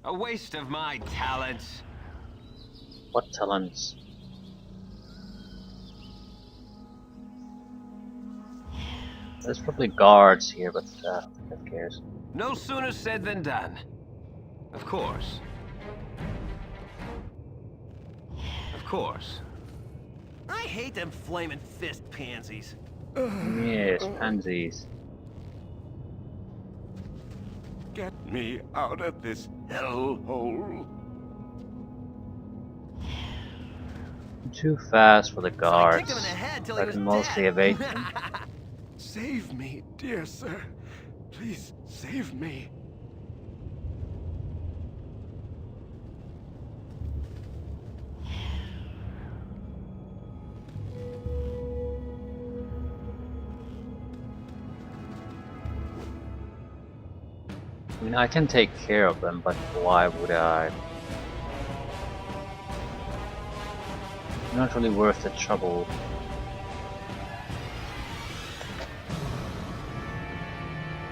A waste of my talents. What talents? There's probably guards here, but who cares? No sooner said than done. Of course. Of course. I hate them flaming fist pansies. Yes, pansies. Get me out of this hellhole. Too fast for the So I kicked him in guards. the head till I he was can mostly dead. evade them. Save me, dear sir. Please save me. I mean, I can take care of them, but why would I? Not really worth the trouble.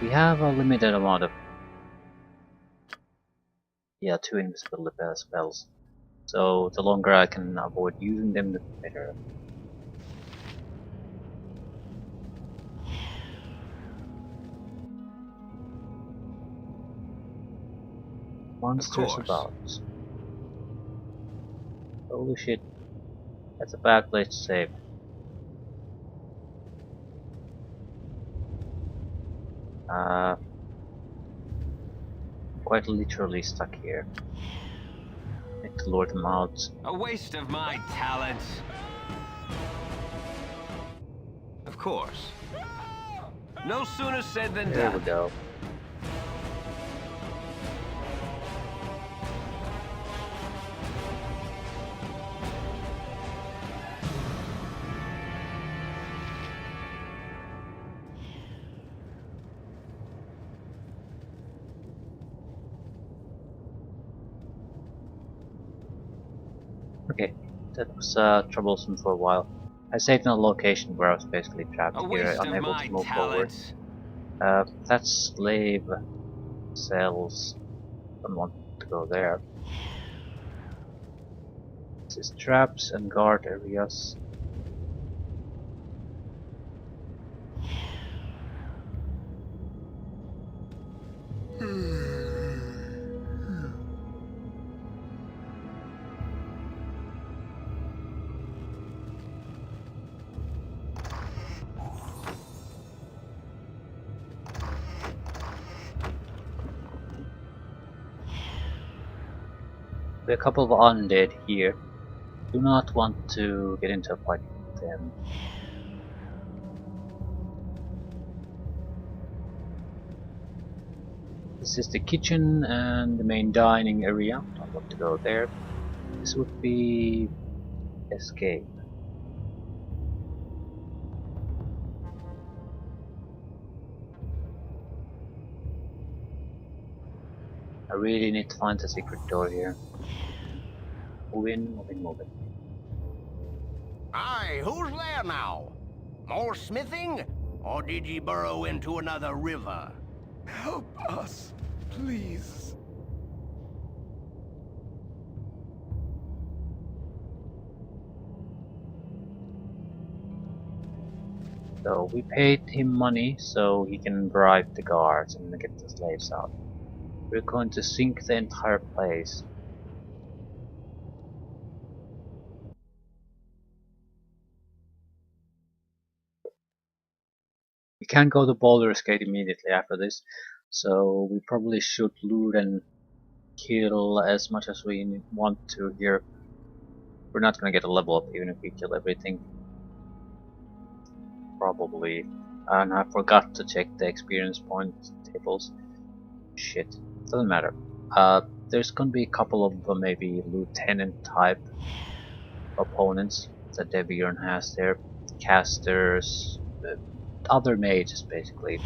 We have a limited amount of... Yeah, 2 invisibility spells. So the longer I can avoid using them, the better. Monsters about. Holy shit. That's a bad place to save. Quite literally stuck here. Need to lure them out. A waste of my talents. Of course. No sooner said than There done. we go. Okay, that was troublesome for a while. I saved in a location where I was basically trapped A here, waste of unable my to move forward. talents. That's slave cells. Don't want to go there. This is traps and guard areas. There are a couple of undead here. Do not want to get into a fight with them. This is the kitchen and the main dining area. Don't want to go there. This would be escape. I really need to find the secret door here. Move in, move in, move in. Aye, who's there now? More smithing? Or did ye burrow into another river? Help us, please. So we paid him money so he can bribe the guards and get the slaves out. We're going to sink the entire place. We can't go to Baldur's Gate immediately after this, so we probably should loot and kill as much as we want to here. We're not gonna get a level up even if we kill everything. Probably. And I forgot to check the experience point tables. Shit. Doesn't matter. There's gonna be a couple of maybe lieutenant type opponents that Devion has there. Casters, other mages basically.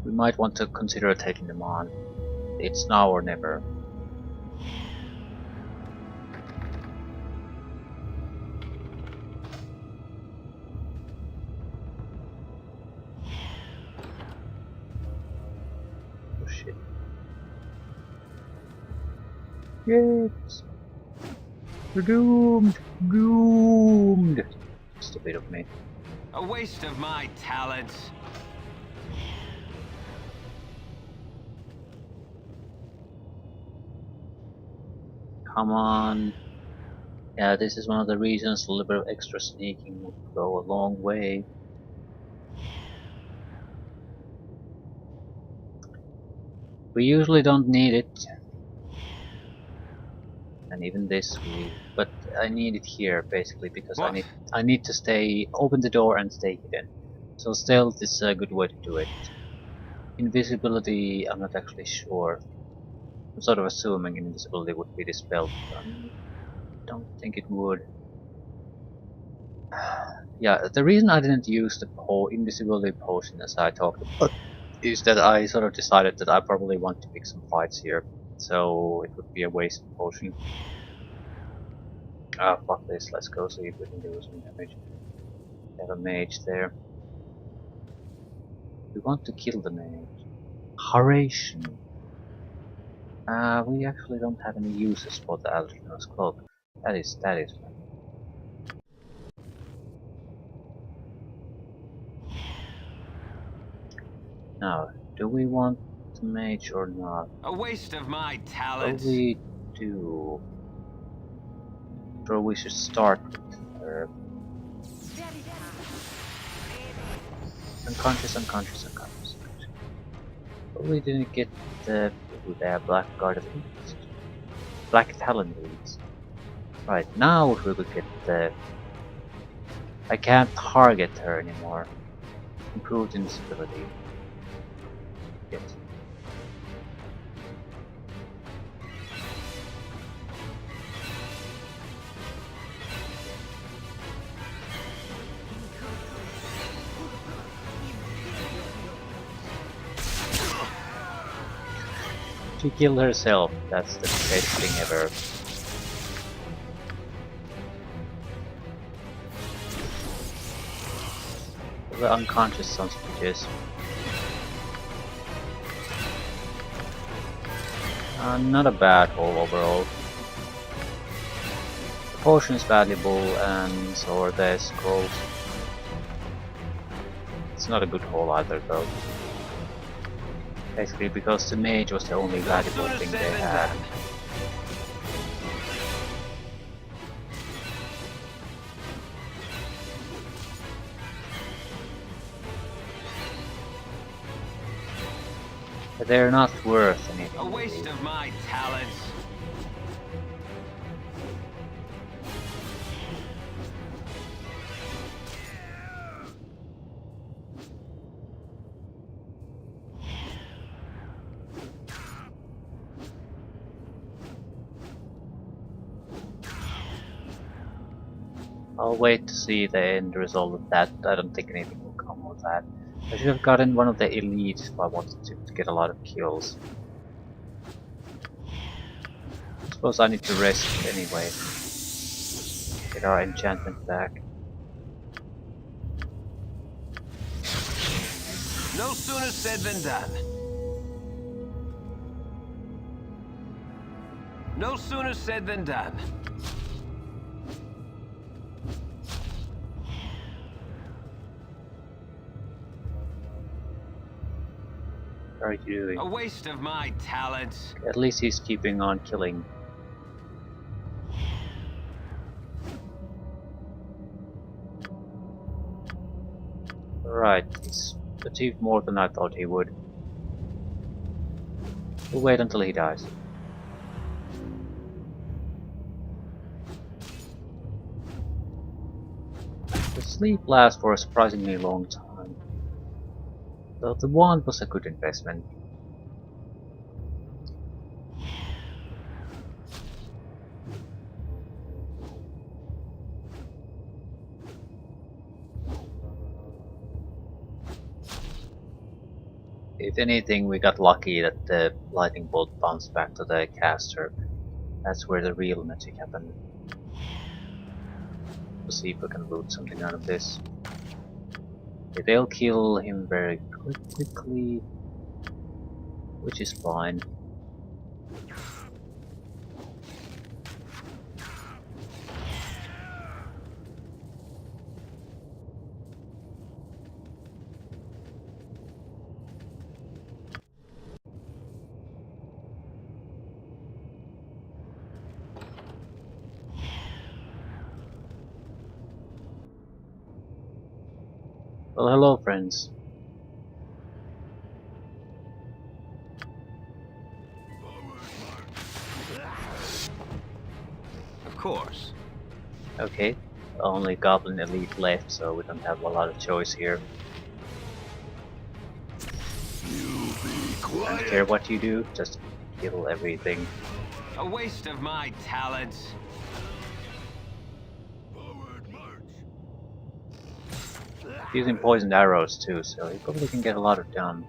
We might want to consider taking them on. It's now or never. Oh shit. Shit! We're doomed! Doomed! Stupid of me. A waste of my talents. Come on. Yeah, this is one of the reasons a little bit of extra sneaking would go a long way. We usually don't need it. And even this but I need it here basically because What? I need to open the door and stay hidden. So stealth is a good way to do it. Invisibility, I'm not actually sure. I'm sort of assuming invisibility would be dispelled, but I don't think it would. Yeah, the reason I didn't use the invisibility potion as I talked about is that I sort of decided that I probably want to pick some fights here, so it would be a waste potion. Ah, fuck this, let's go see if we can do some damage. We have a mage there. We want to kill the mage. Haration. We actually don't have any uses for the Aldrin's cloak. That is funny. Now, do we want the mage or not? A waste of my Well, talents. we do. So we should start with her. Unconscious. But we didn't get the Black Guard of Leads. Black Talon Leads. Right, now if we could get the... I can't target her anymore. Improved invisibility. Yes. She killed herself. That's the best thing ever. The unconscious sons of bitches. Not a bad haul overall. The potion is valuable, and so are the scrolls. It's not a good haul either, though. Basically because the mage was the only valuable thing they had. But they're not worth anything. A waste of my talents. I'll wait to see the end result of that. I don't think anything will come of that. I should have gotten one of the elites if I wanted to get a lot of kills. I suppose I need to rest anyway. Get our enchantment back. No sooner said than done. No sooner said than done. What are you doing? A waste of my talents. At least he's keeping on killing. Right, he's achieved more than I thought he would. We'll wait until he dies. The sleep lasts for a surprisingly long time. So the wand was a good investment. If anything, we got lucky that the lightning bolt bounced back to the caster. That's where the real magic happened. We'll see if we can loot something out of this. Okay, they'll kill him very quickly, which is fine. Well, hello, friends. Of course. Okay, only Goblin Elite left, so we don't have a lot of choice here. You be I don't care quiet. what you do, just kill everything. A waste of my talents. Forward march. Using poisoned arrows too, so he probably can get a lot of done.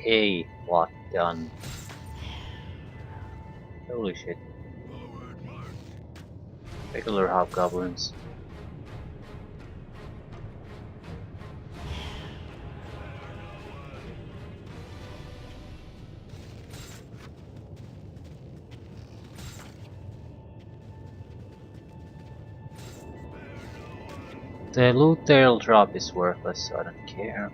A lot done. Holy shit. Forward march. Regular hobgoblins. The loot they'll drop is worthless, so I don't care.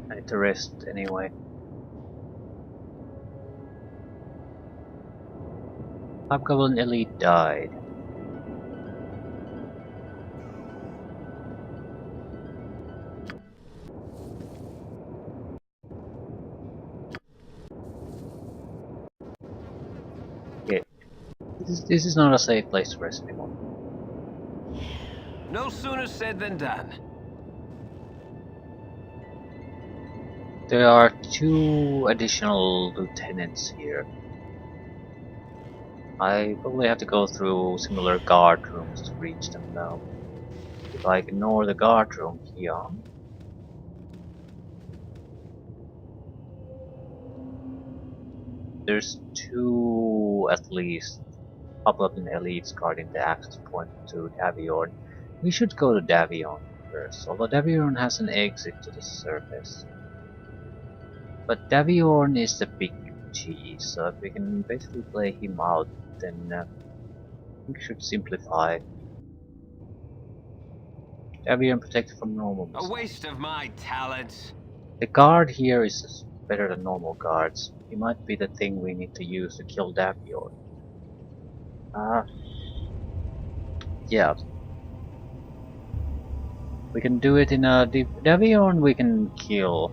I need to rest anyway. Hobgoblin Elite died. Okay. This is not a safe place to rest anymore. No sooner said than done. There are 2 additional lieutenants here. I probably have to go through similar guard rooms to reach them now. If I ignore the guard room here, there's 2 at least Hobgoblin elites guarding the access point to Davion. We should go to Davion first, although Davion has an exit to the surface. But Davion is the big cheese, so if we can basically play him out, then we should simplify. Davion protected from normal A missiles. waste of my talents. The guard here is better than normal guards. He might be the thing we need to use to kill Davion. Yeah. We can do it in a Davion we can kill.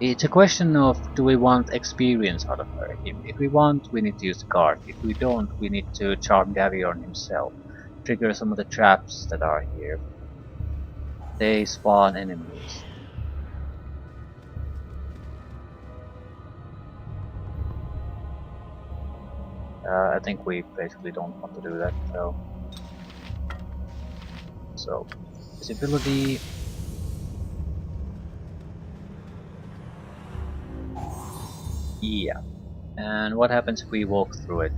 It's a question of, do we want experience out of him? If we want, we need to use the guard. If we don't, we need to charm Davion himself. Trigger some of the traps that are here. They spawn enemies. I think we basically don't want to do that though. So, visibility. Yeah. And what happens if we walk through it?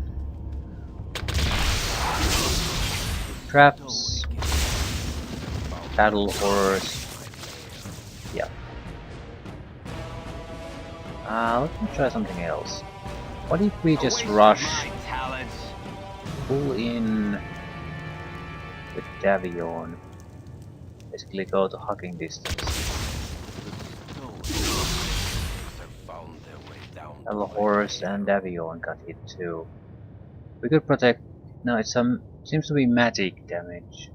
Traps. Battle horrors. Yeah. Let me try something else. What if we just rush, pull in with Davion, basically go to hugging distance. Battle horrors and Davion got hit too. We could protect. No, it's seems to be magic damage.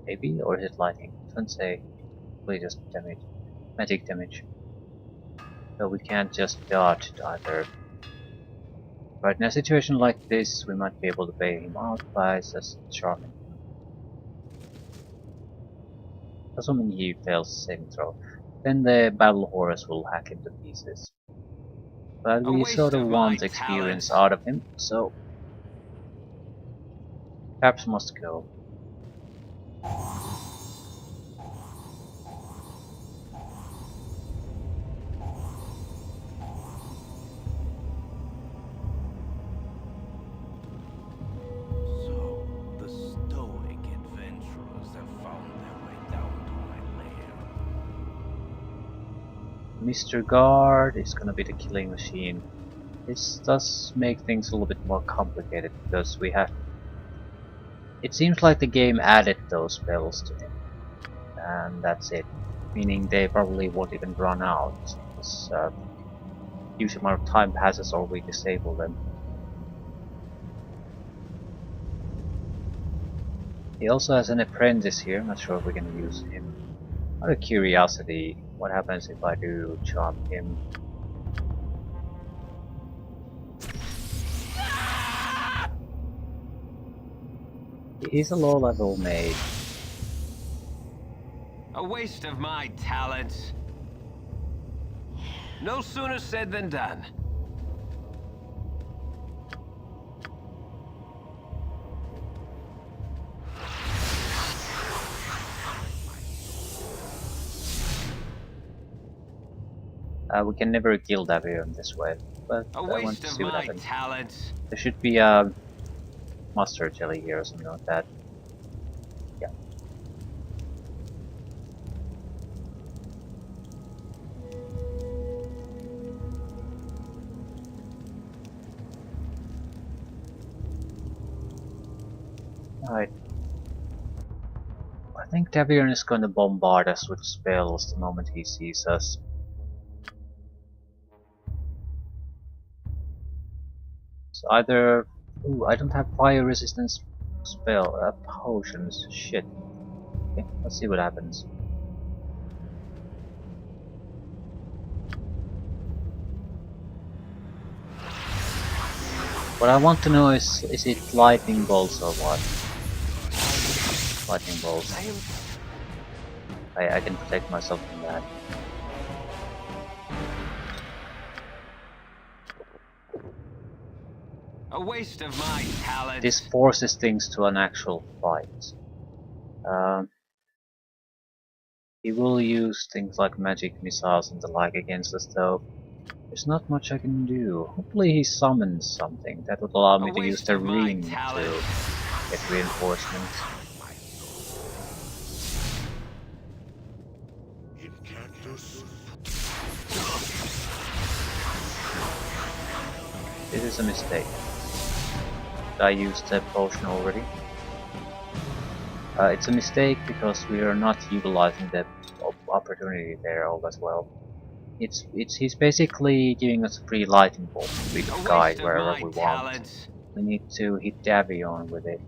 Maybe, or is it lightning? Doesn't say. Probably just damage, magic damage. So we can't just dodge it either. Right, in a situation like this, we might be able to bail him out by just charming him. Assuming he fails saving throw. Then the battle horse will hack him to pieces. But we sort of want experience out of him, so perhaps must go. Mr. Guard is gonna be the killing machine. This does make things a little bit more complicated because we have. It seems like the game added those spells to him, and that's it. Meaning they probably won't even run out. Because, huge amount of time passes or we disable them. He also has an apprentice here, not sure if we can use him. Out of curiosity, what happens if I do charm him? He's a low level mage. A waste of my talents. No sooner said than done. We can never kill Davion this way, but A I want waste to of see what my happens. talents. There should be a mustard jelly here or something like that. Yeah. Alright. I think Davion is going to bombard us with spells the moment he sees us. So either... Ooh, I don't have fire resistance potions. Shit. Okay, let's see what happens. What I want to know is it lightning bolts or what? Lightning bolts. I can protect myself from that. A waste of my talents. This forces things to an actual fight. He will use things like magic missiles and the like against us though. There's not much I can do. Hopefully he summons something that would allow me to use the ring to get reinforcements. This is a mistake. I used that potion already. It's a mistake because we are not utilizing the opportunity there all as well. He's basically giving us a free lightning bolt. We can guide wherever we want. We need to hit Davion with it,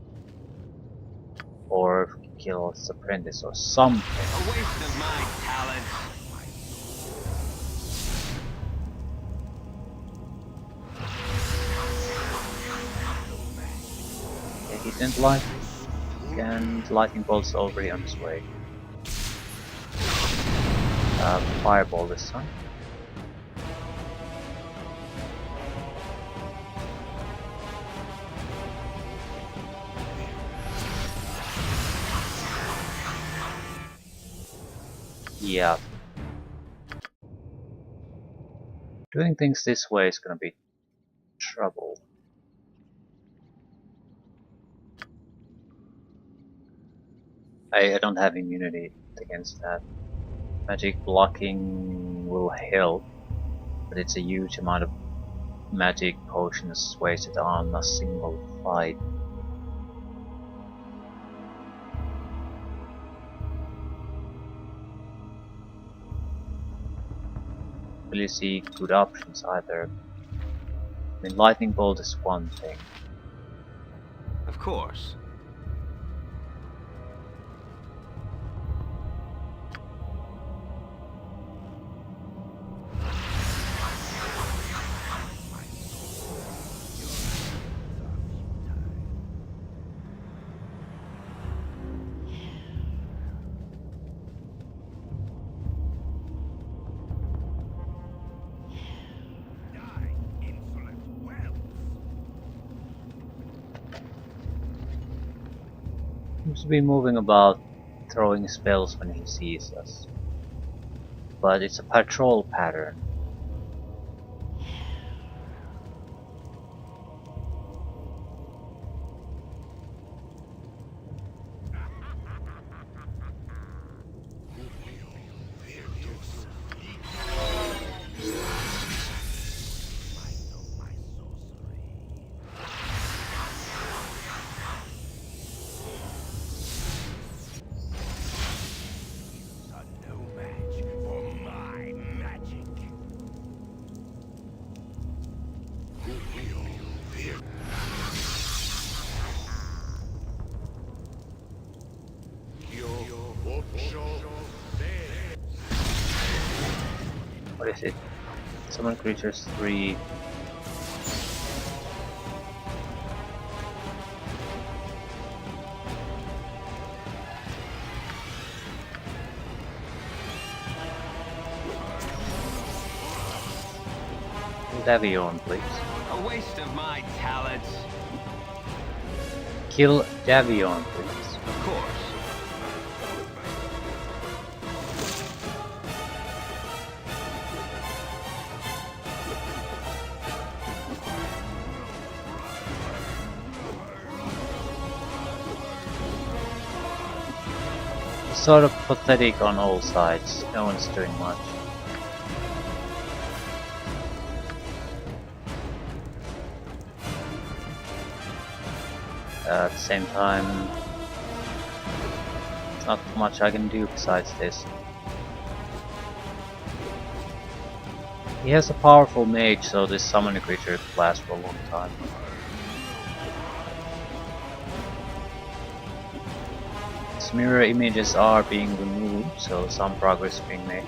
or kill his apprentice or something. A waste of my talents. Okay, he didn't like, and lightning bolt's already on his way. Fireball this time. Yeah. Doing things this way is gonna be trouble. I don't have immunity against that. Magic blocking will help, but it's a huge amount of magic potions wasted on a single fight. Really see good options either. I mean, lightning bolt is one thing. Of course. Seems to be moving about, throwing spells when he sees us. But it's a patrol pattern. What is it? Summon creatures 3. Davion, please. A waste of my talents. Kill Davion, please. Of course. It's sort of pathetic on all sides. No one's doing much. At the same time, not much I can do besides this. He has a powerful mage, so this summoning creature could last for a long time. His mirror images are being removed, so some progress is being made.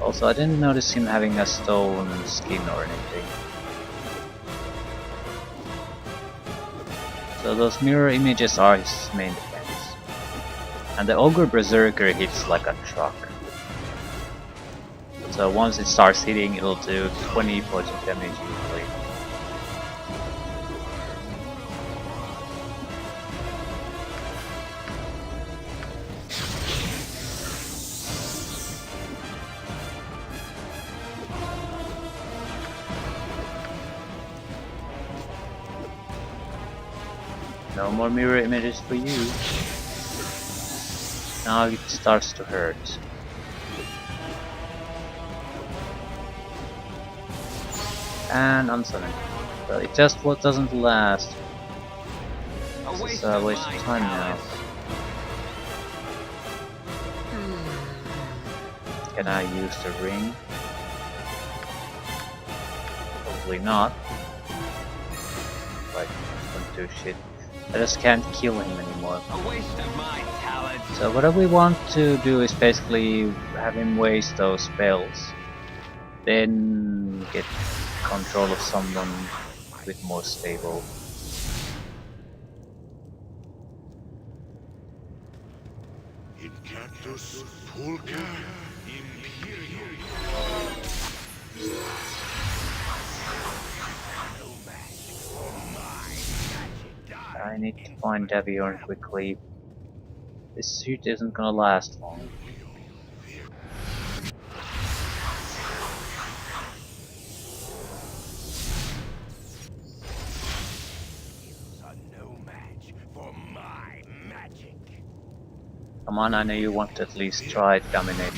Also, I didn't notice him having a stone skin or anything. So those mirror images are his main defense. And the Ogre Berserker hits like a truck. So once it starts hitting, it'll do 20 points of damage usually. No more mirror images for you. Now it starts to hurt. And unsummon. So it just doesn't last. This is a waste of time now. Can I use the ring? Probably not. Like, don't do shit. I just can't kill him anymore. A waste of my talent. So what we want to do is basically have him waste those spells. Then get control of someone with more stable. I need to find Davion quickly. This suit isn't gonna last long. Come on, I know you want to at least try to dominate.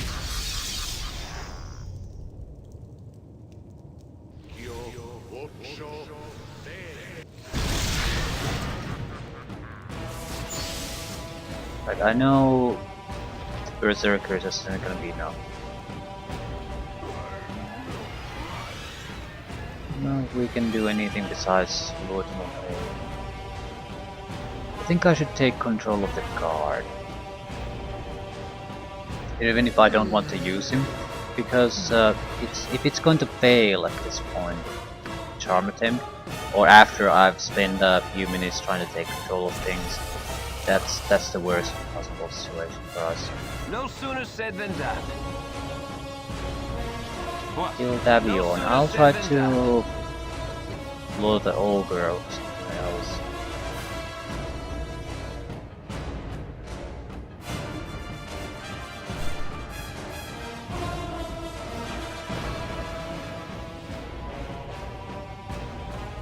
Like, I know Berserker is just not gonna be enough. No, if we can do anything besides Lord Montaigne. I think I should take control of the guard. Even if I don't want to use him, because if it's going to fail at this point, charm attempt, or after I've spent a few minutes trying to take control of things, that's the worst possible situation for us. No sooner said than done. What? Kill Davion. No sooner I'll said try than to done. blow the ogre or something else.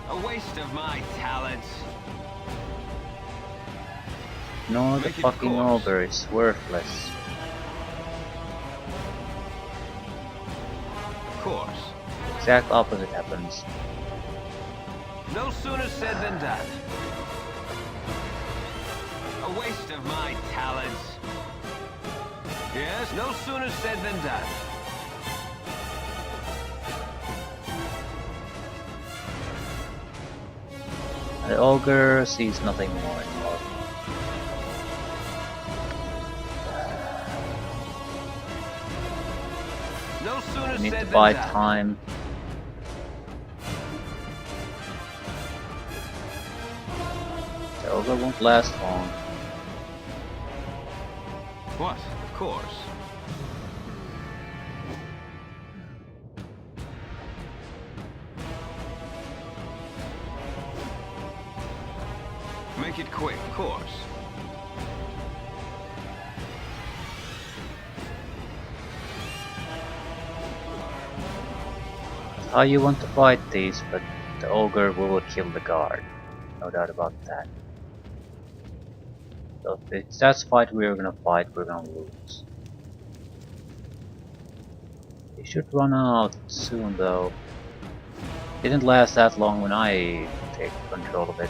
A waste of my talents. No, the Make it fucking course. ogre is worthless. Of course. Exact opposite happens. No sooner said than done. A waste of my talents. Yes, no sooner said than done. The ogre sees nothing more anymore. No sooner We need said to than buy done. time. The ogre won't last long. What? Of course. Make it quick, of course. How you want to fight these, but the ogre will kill the guard. No doubt about that. So if it's that fight we're gonna fight, we're gonna lose. They should run out soon though. Didn't last that long when I take control of it.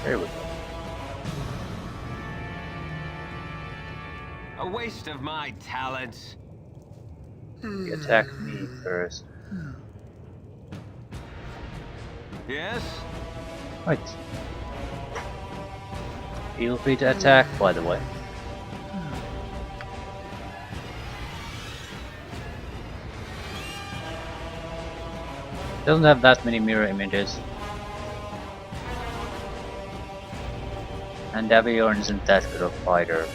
There we go. A waste of my talents. He attacked me first. Yes? Right. Feel free to attack, by the way. Doesn't have that many mirror images. And Daviorn isn't that good a fighter.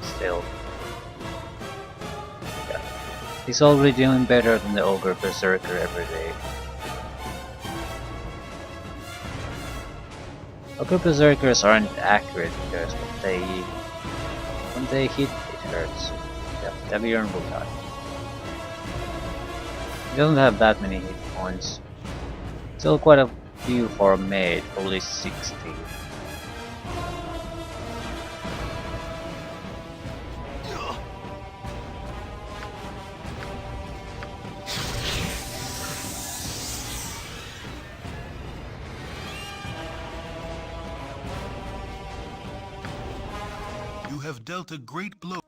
Still. Yeah. He's already doing better than the Ogre Berserker every day. Ogre Berserkers aren't accurate because when they hit, it hurts. Yeah, Daviorn will die. He doesn't have that many hit points. Still quite a few for a mage, only 60. You have dealt a great blow.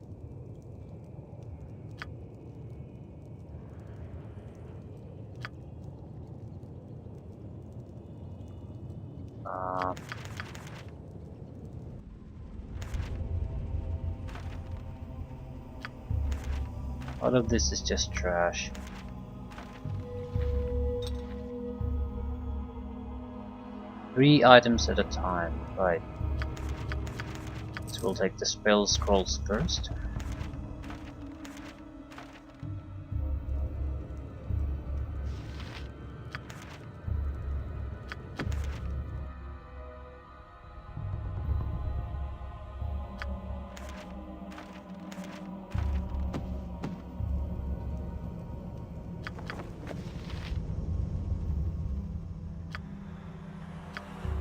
All of this is just trash. Three items at a time, right. So we'll take the spell scrolls first.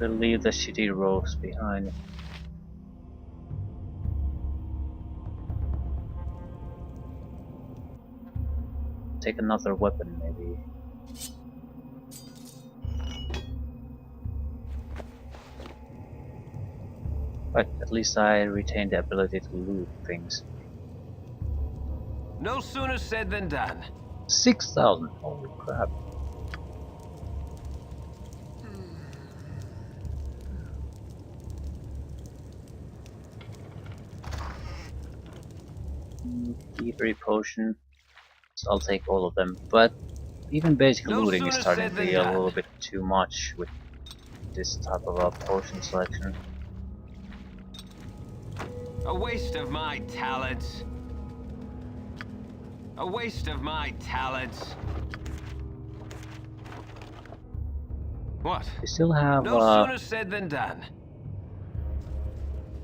We'll leave the shitty ropes behind. Take another weapon, maybe. But at least I retain the ability to loot things. No sooner said than done. 6,000, holy crap. D3 potion, so I'll take all of them, but even basic No looting is sooner starting said to be than a done. little bit too much with this type of a potion selection. A waste of my talents. A waste of my talents. What? We still have No sooner said than done.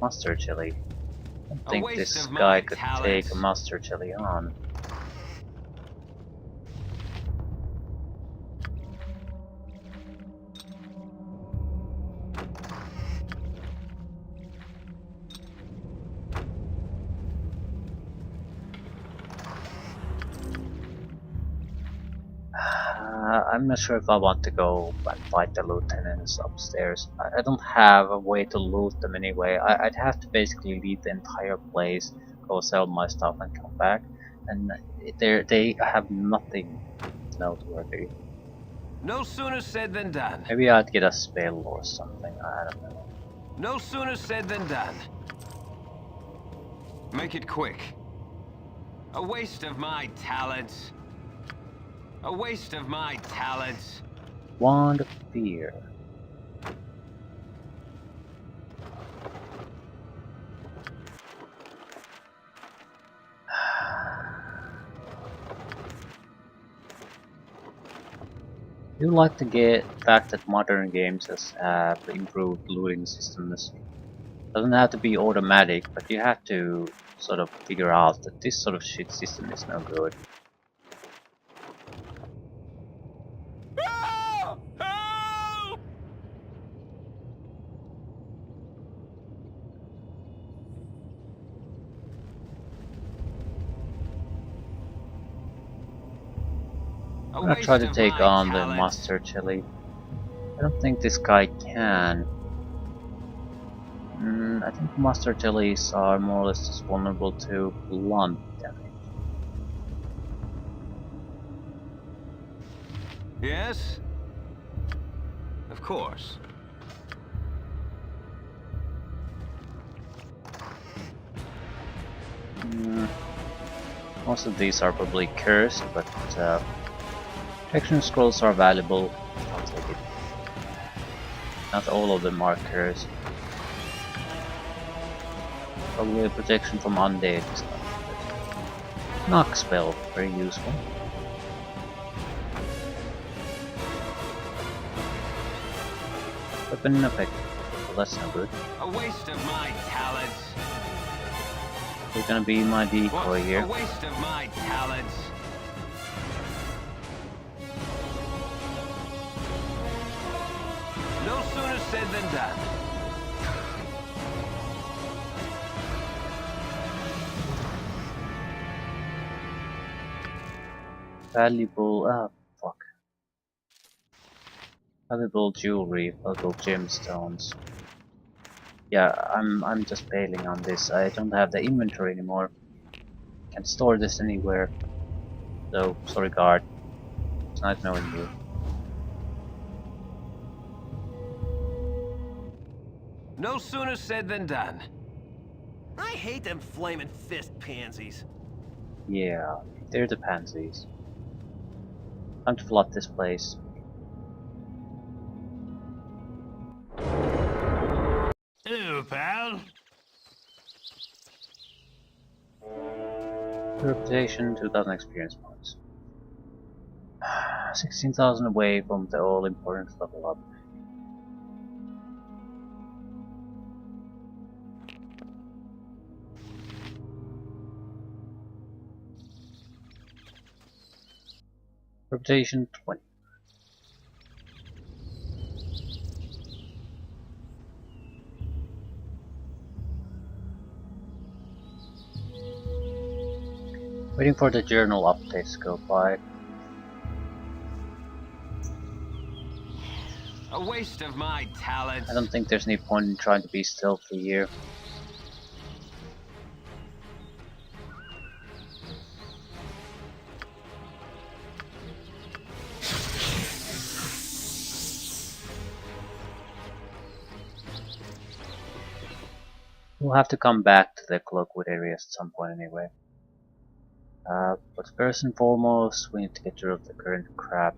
mustard chili. I don't A think waste this of my guy could talents. take a mustard chili on. I'm not sure if I want to go and fight the lieutenants upstairs. I don't have a way to loot them anyway. I'd have to basically leave the entire place, go sell my stuff and come back. And they have nothing noteworthy. No sooner said than done. Maybe I'd get a spell or something, I don't know. No sooner said than done. Make it quick. A waste of my talents. A waste of my talents. Wand of Fear. I do like the fact that modern games have improved looting systems. Doesn't have to be automatic, but you have to sort of figure out that this sort of shit system is no good. I'm gonna try to take on the Master Chili. I don't think this guy can. I think Master Chilies are more or less just vulnerable to blunt damage. Yes? Of course. Most of these are probably cursed, but protection scrolls are valuable. I'll take it. Not all of them are cursed. Probably a protection from undead stuff. Knock spell, very useful. Weapon effect, well, that's no good. A waste of my talents. You're gonna be my decoy here. A waste of my talents. No sooner said than done. Valuable, fuck. Valuable jewelry, valuable gemstones. Yeah, I'm just bailing on this. I don't have the inventory anymore. Can't store this anywhere. So, sorry guard. It's nice knowing you. No sooner said than done. I hate them flaming fist pansies. Yeah, they're the pansies. Time to flood this place. Hello, pal. Reputation, 2000 experience points. 16,000 away from the all-important level up. Reputation 20. Waiting for the journal updates to go by. A waste of my talents. I don't think there's any point in trying to be stealthy here. We'll have to come back to the Cloakwood area at some point anyway. But first and foremost, we need to get rid of the current crap.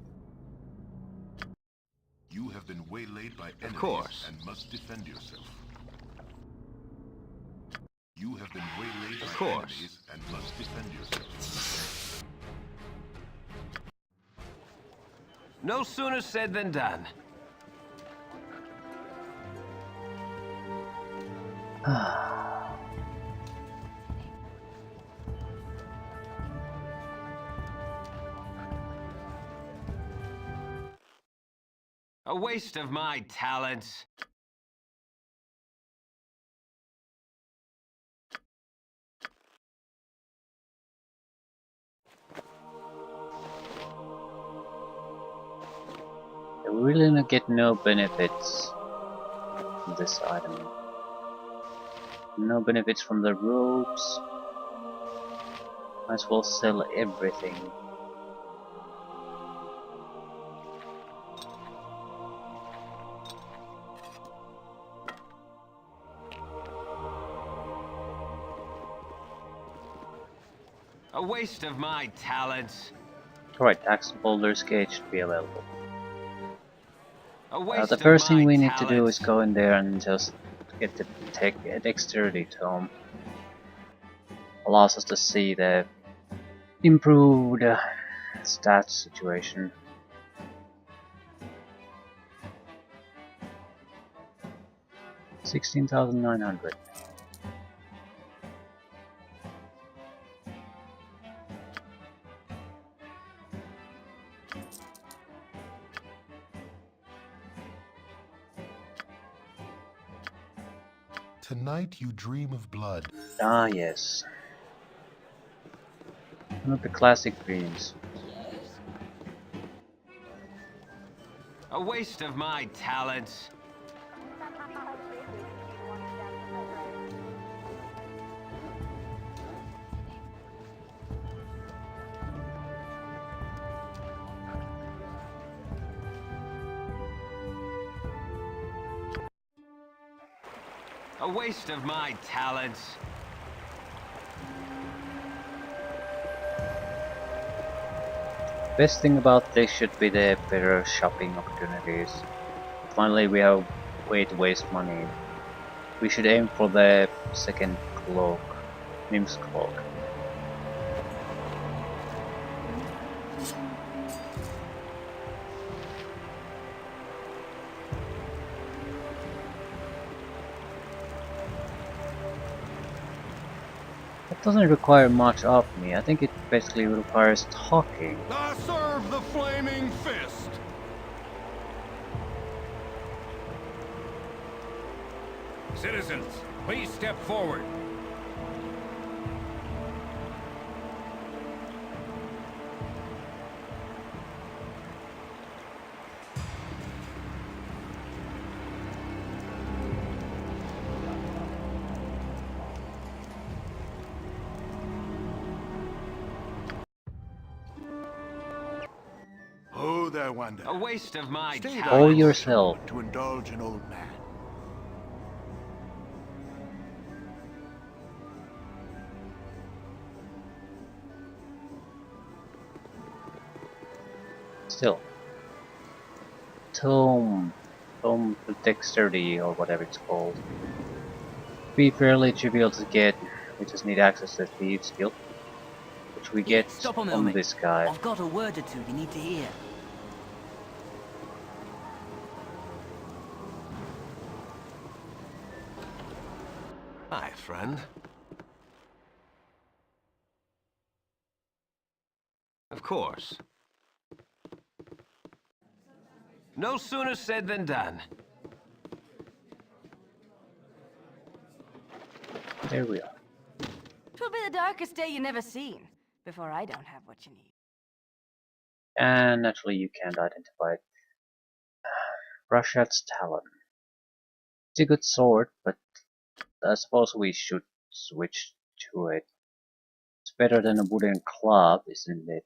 You have been waylaid by enemies course. and must defend yourself. You have been waylaid Of by course. enemies and must defend yourself. No sooner said than done. A waste of my talents. We're really gonna get no benefits from this item. No benefits from the robes. Might as well sell everything. A waste of my talents. Right, Axe Boulder's Gate should be available. A waste The of first thing my we need to do is talents. go in there and just get the Dexterity Tome. Allows us to see the improved stats situation. $16,900. Tonight you dream of blood. Ah, yes. One of the classic dreams. A waste of my talents. A waste of my talents. Best thing about this should be the better shopping opportunities. Finally, we have a way to waste money. We should aim for the second cloak, Mim's cloak. It doesn't require much of me. I think it basically requires talking. I serve the flaming fist. Citizens, please step forward. Oh, there, Wanda. A waste of my Stay talents. Or there yourself. to indulge an old man. Still. Tome Dexterity or whatever it's called. Be fairly trivial to get. We just need access to the Thieves Guild, which we get Stop a from moment. this guy. I've got a word or two you need to hear. Hi, friend. Of course. No sooner said than done. There we are. Twill be the darkest day you never seen, before I don't have what you need. And naturally you can't identify it. Rashat's Talon. It's a good sword, but I suppose we should switch to it. It's better than a wooden club, isn't it?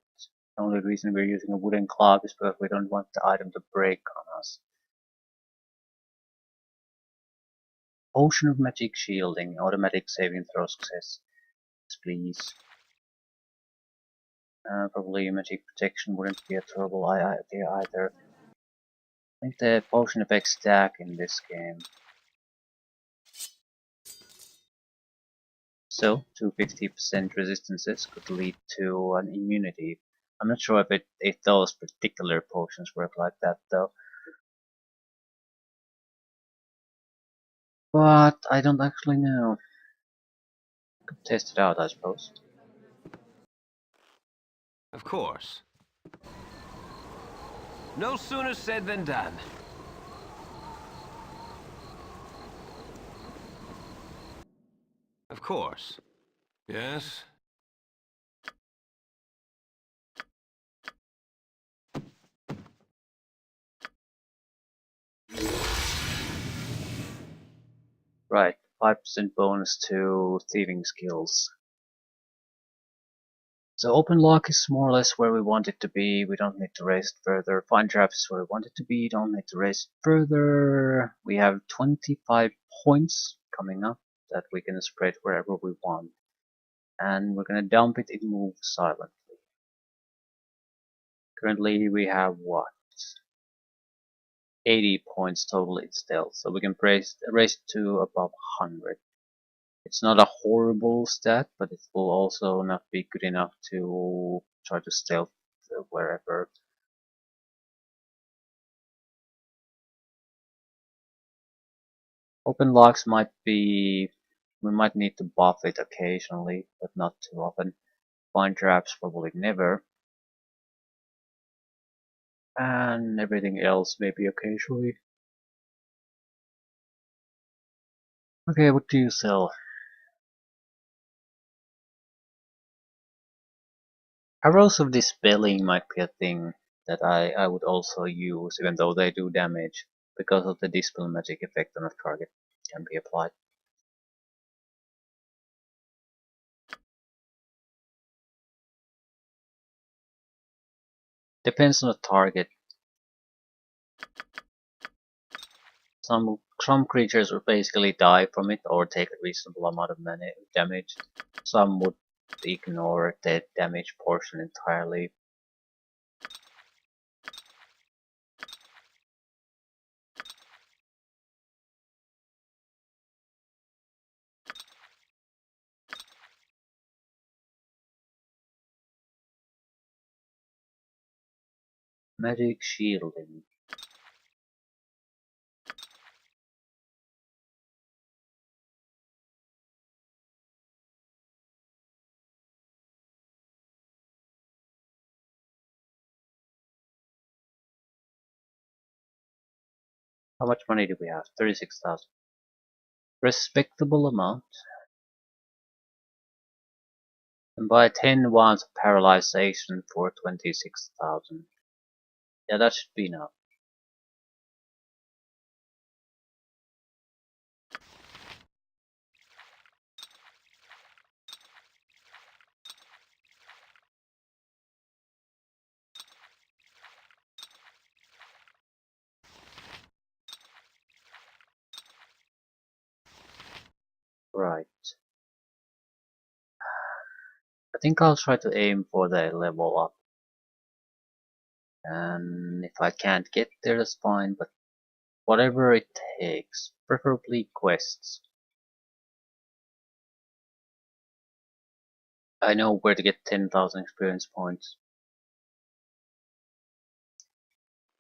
The only reason we're using a wooden club is because we don't want the item to break on us. Potion of Magic Shielding, automatic saving throw success. Yes, please. Probably Magic Protection wouldn't be a terrible idea either. I think the potion effects stack in this game. So, 250% resistances could lead to an immunity. I'm not sure if those particular potions work like that though. But I don't actually know. Could test it out, I suppose. Of course. No sooner said than done. Of course. Yes? Right, 5% bonus to thieving skills. So open lock is more or less where we want it to be. We don't need to raise it further. Find trap is where we want it to be. Don't need to raise it further. We have 25 points coming up that we can spread wherever we want. and we're gonna dump it in move silently. Currently we have what? 80 points total in stealth, so we can raise it to above 100. It's not a horrible stat, but it will also not be good enough to try to stealth wherever. Open locks might be, we might need to buff it occasionally, but not too often. Find traps probably never. And everything else maybe occasionally. Okay, what do you sell? Arrows of Dispelling might be a thing that I would also use, even though they do damage, because of the Dispel magic effect on a target can be applied. Depends on the target. Some creatures will basically die from it or take a reasonable amount of damage. Some would ignore the damage portion entirely. Magic shielding. How much money do we have? 36,000. Respectable amount. And buy 10 wands of paralyzation for 26,000. Yeah, that should be enough. Right. I think I'll try to aim for the level up. And if I can't get there, that's fine, but whatever it takes, preferably quests. I know where to get 10,000 experience points.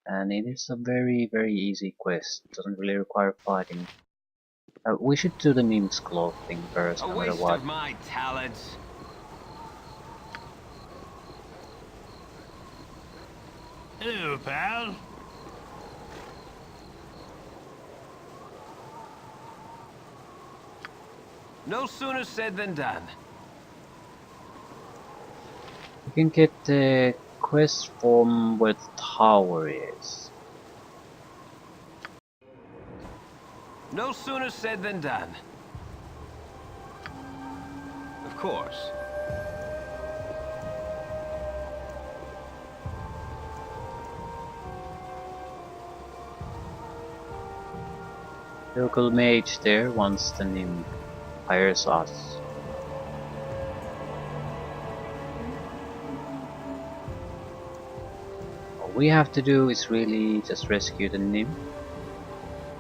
And it is a very, very easy quest. It doesn't really require fighting. We should do the Mim's Claw thing first, A no matter waste what. of my talents. Hello, pal. No sooner said than done. We can get the quest from where the tower is. No sooner said than done. Of course. Local mage there once the Nim hires us. All we have to do is really just rescue the Nim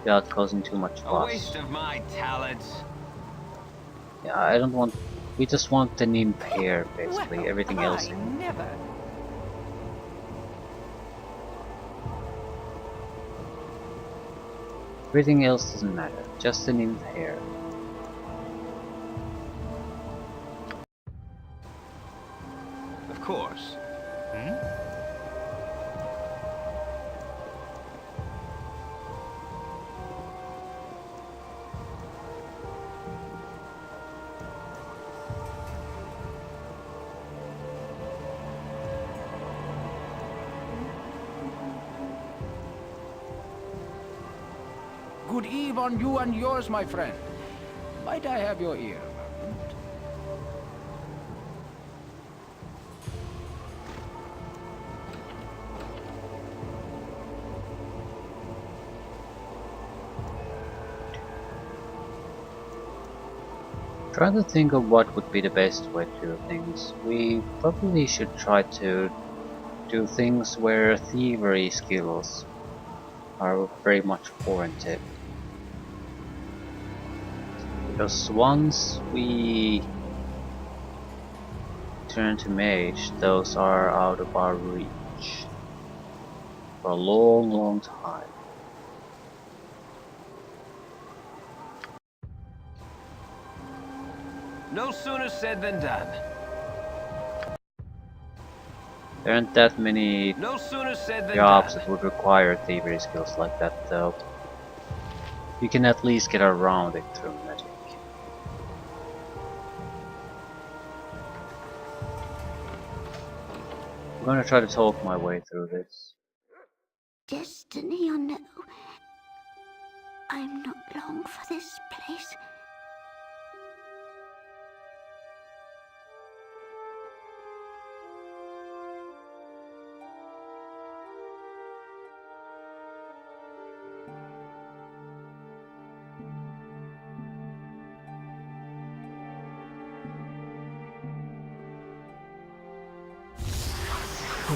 without causing too much A fuss. waste of my talents. Yeah, I don't want. We just want the Nim pair basically. Well, Everything else. I never. Everything else doesn't matter. Just the Nim pair. Of course. Good eve on you and yours, my friend. Might I have your ear? Trying to think of what would be the best way to do things. We probably should try to do things where thievery skills are very much warranted. Because once we turn to mage, those are out of our reach for a long, long time. No sooner said than done. There aren't that many No sooner said than jobs done. that would require thievery skills like that, though. You can at least get around it through magic. I'm gonna try to talk my way through this. Destiny or no, I'm not long for this place.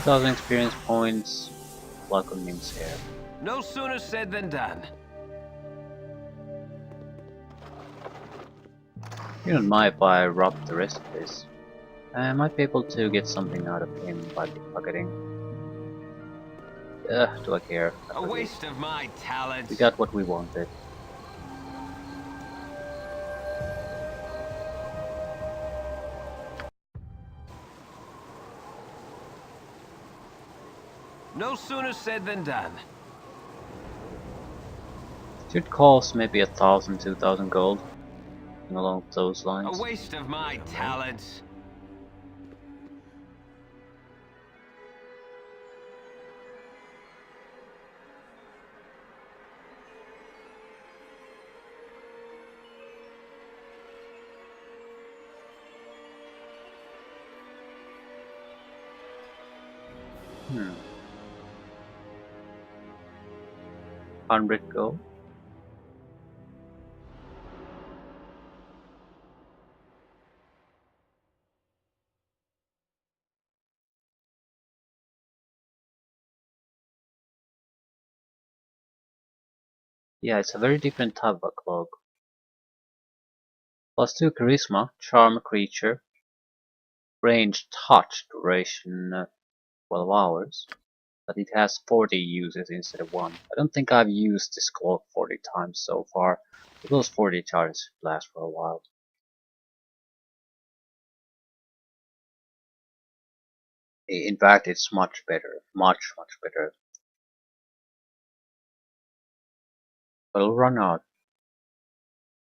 $2,000 experience points. Welcome means here. No sooner said than done. You don't mind if I rob the rest of this. I might be able to get something out of him by pickpocketing. Do I care? A waste of my talents. We got what we wanted. No sooner said than done. Should cost maybe 1,000, 2,000 gold. And along those lines. A waste of my talents. Hmm. 100 gold. Yeah, it's a very different type of cloak. +2 charisma, charm creature, range touch, duration 12 hours, but it has 40 uses instead of 1. I don't think I've used this cloak 40 times so far, but those 40 charges last for a while. In fact, it's much better, much better. But it'll run out.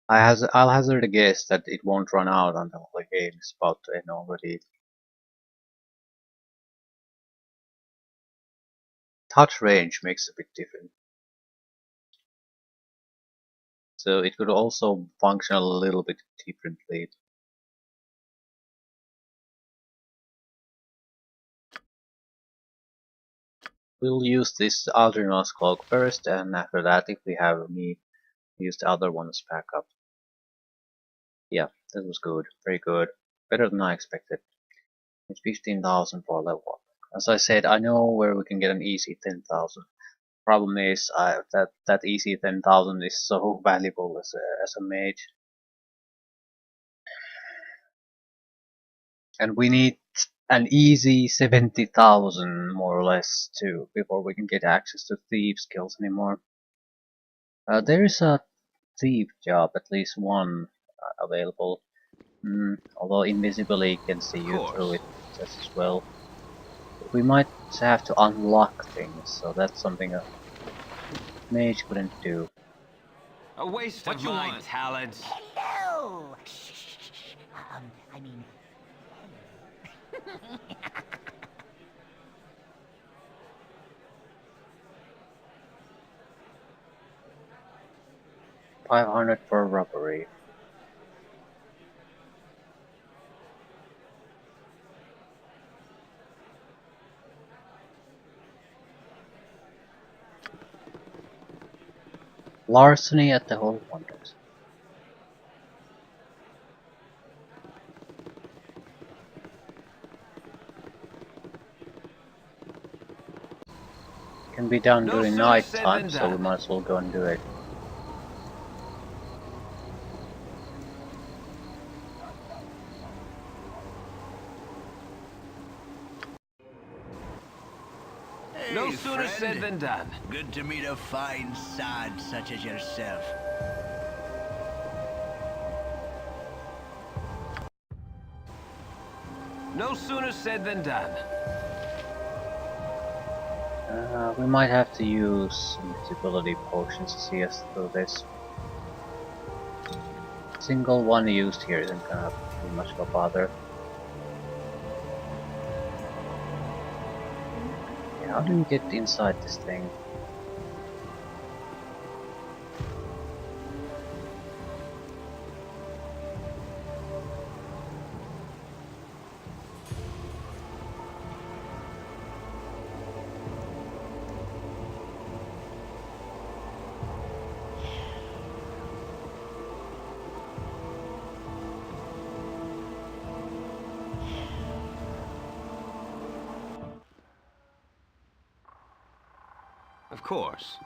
I'll hazard a guess that it won't run out until the game is about to end already. Touch range makes a big difference. So it could also function a little bit differently. We'll use this Algernos cloak first, and after that, if we have need, use the other one as backup. Yeah, that was good. Very good. Better than I expected. It's 15,000 for level 1. As I said, I know where we can get an easy 10,000. Problem is that easy 10,000 is so valuable as a mage. And we need an easy 70,000 more or less too before we can get access to thief skills anymore. There is a thief job, at least one available. Although invisibly can see you through it just as well. But we might have to unlock things, so that's something a mage couldn't do. A waste of my talents. Hello! I mean... 500 for robbery. Larceny at the Holy Wonders. be done No during sooner night said time, than so we done. might as well go and do it. No Hey, sooner said friend. than done. Good to meet a fine sod such as yourself. No sooner said than done. We might have to use invisibility potions to see us through this. Single one used here isn't gonna be much of a bother. How do we get inside this thing? Of course.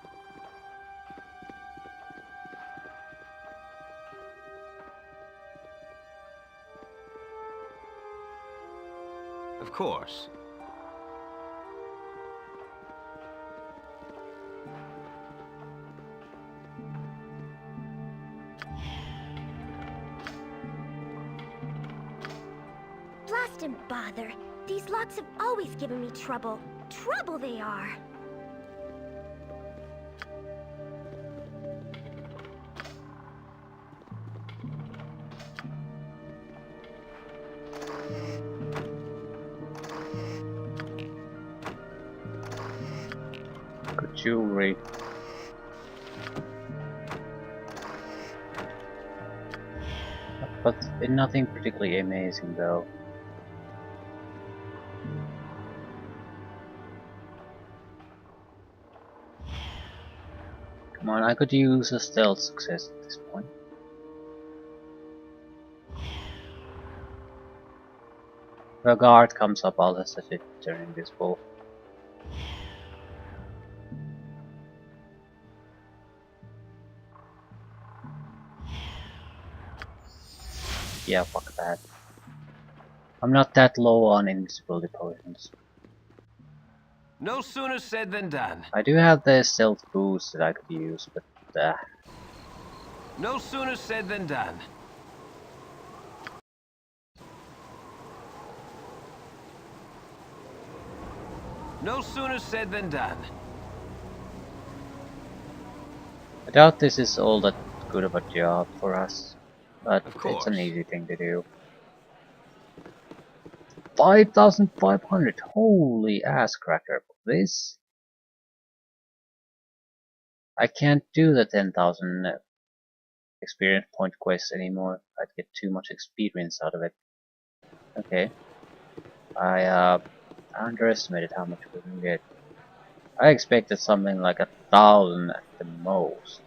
Of course. Blast and bother. These locks have always given me trouble. Trouble they are. Good jewelry. But nothing particularly amazing though. Come on, I could use a stealth success at this point. If a guard comes up, I'll just let it turn invisible. Yeah, fuck that. I'm not that low on invisibility potions. No sooner said than done. I do have the stealth boost that I could use, but No sooner said than done. No sooner said than done. I doubt this is all that good of a job for us, but Of it's course. an easy thing to do. 5,500! Holy ass cracker! This? I can't do the 10,000 experience point quest anymore. I'd get too much experience out of it. Okay. I underestimated how much we can get. I expected something like 1,000 at the most.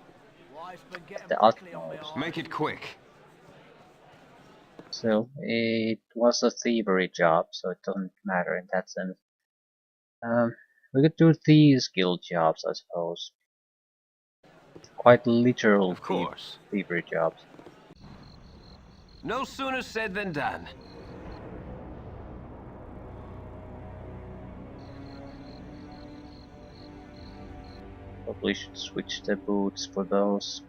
At the utmost. Make it quick. So, it was a thievery job, so it doesn't matter in that sense. We could do thieves guild jobs, I suppose. Quite literal Of course. thievery jobs. No sooner said than done. Probably should switch the boots for those.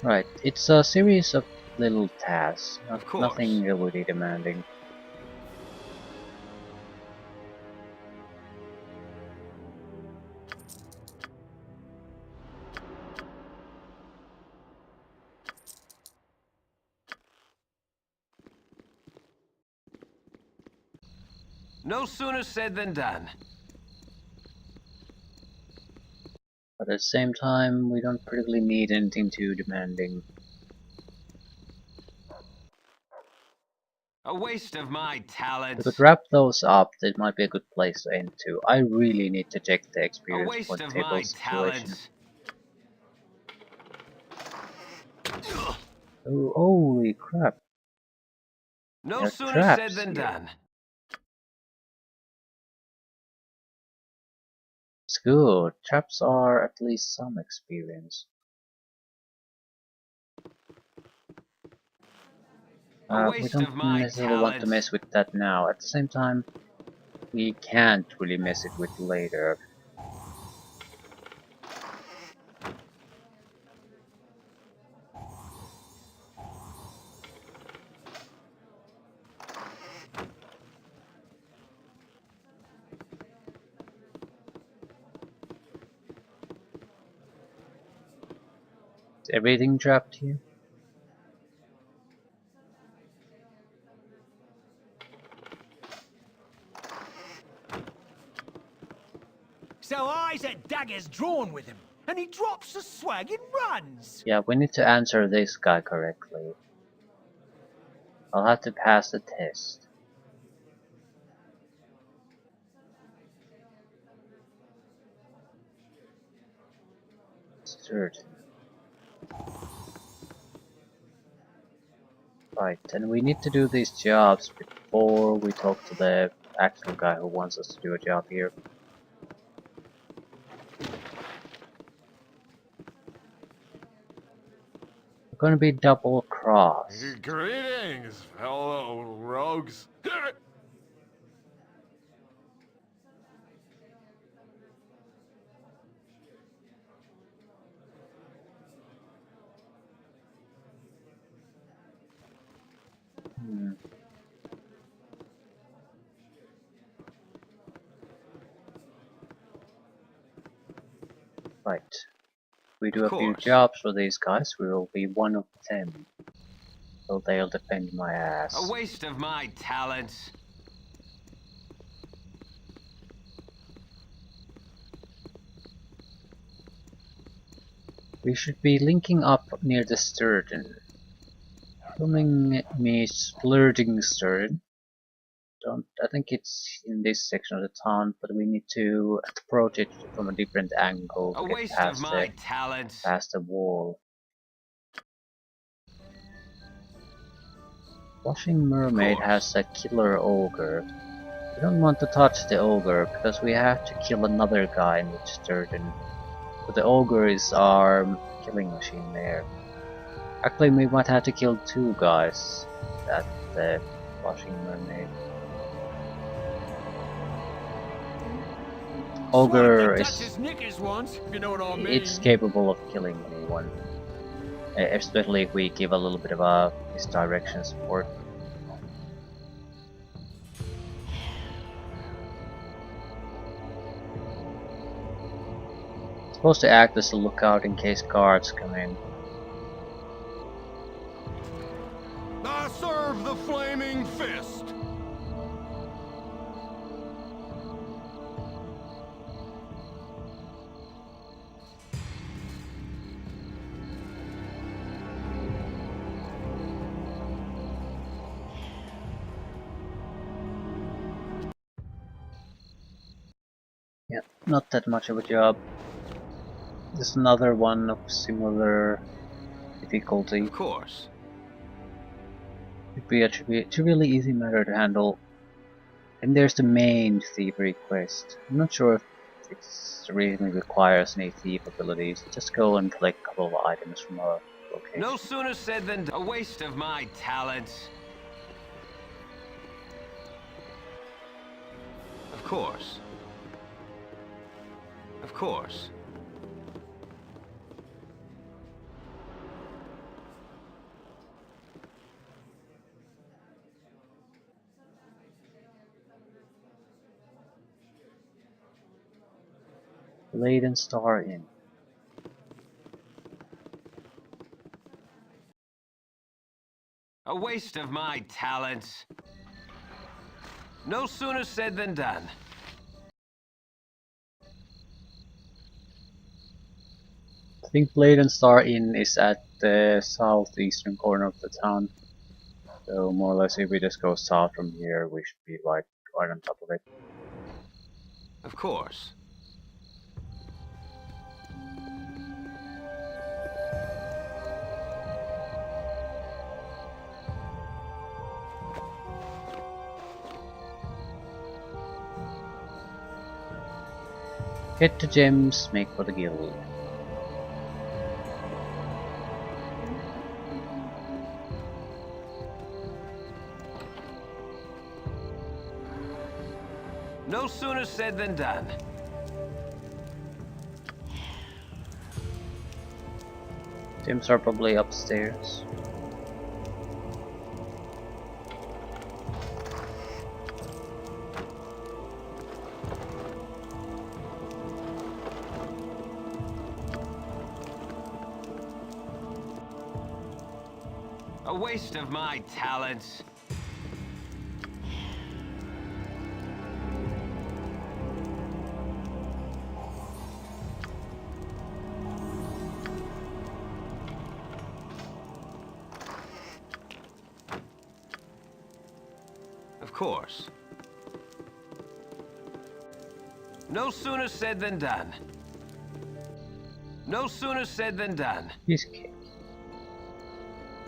Right, it's a series of little tasks, Of course. nothing really demanding. No sooner said than done. But at the same time, we don't particularly need anything too demanding. A waste of my We talents. could wrap those up, that might be a good place to end to. I really need to check the A experience waste point of table my situation. talents. Oh, holy crap. No There are sooner said traps than here. done. It's good. Traps are at least some experience. A We waste don't of my necessarily want to talents. mess with that now. At the same time, we can't really mess it with later. Is everything trapped here? So Isaac daggers drawn with him, and he drops the swag and runs. Yeah, we need to answer this guy correctly. I'll have to pass the test. Certain. Right, and we need to do these jobs before we talk to the actual guy who wants us to do a job here. We're gonna be double crossed. Greetings, fellow rogues. Hmm. Right. We do Of a few course. jobs for these guys, we will be one of them. So they'll defend my ass. A waste of my talents. We should be linking up near the Sturgeon. Filming me splurging Sturgeon. I think it's in this section of the town, but we need to approach it from a different angle A to get waste of my talents. past the wall. Washing Mermaid has a killer ogre. We don't want to touch the ogre because we have to kill another guy in the Sturgeon. So the ogre is our killing machine there. Actually, we might have to kill two guys at the Washing Mermaid. Ogre is it's capable of killing anyone, especially if we give a little bit of a misdirection support. It's supposed to act as a lookout in case guards come in. I serve the flaming fist. Yeah, not that much of a job. Just another one of similar difficulty. Of course. It'd be a really easy matter to handle. And there's the main thievery quest. I'm not sure if it really requires any thief abilities. Just go and collect a couple of items from a location. No sooner said than a waste of my talents. Of course. Of course. Laden Star Inn. A waste of my talents. No sooner said than done. I think Laden Star Inn is at the southeastern corner of the town. So more or less if we just go south from here, we should be right on top of it. Of course. Get the gems, make for the guild. No sooner said than done. Gems are probably upstairs. A waste of my talents. Of course. No sooner said than done. No sooner said than done. Cheesecake.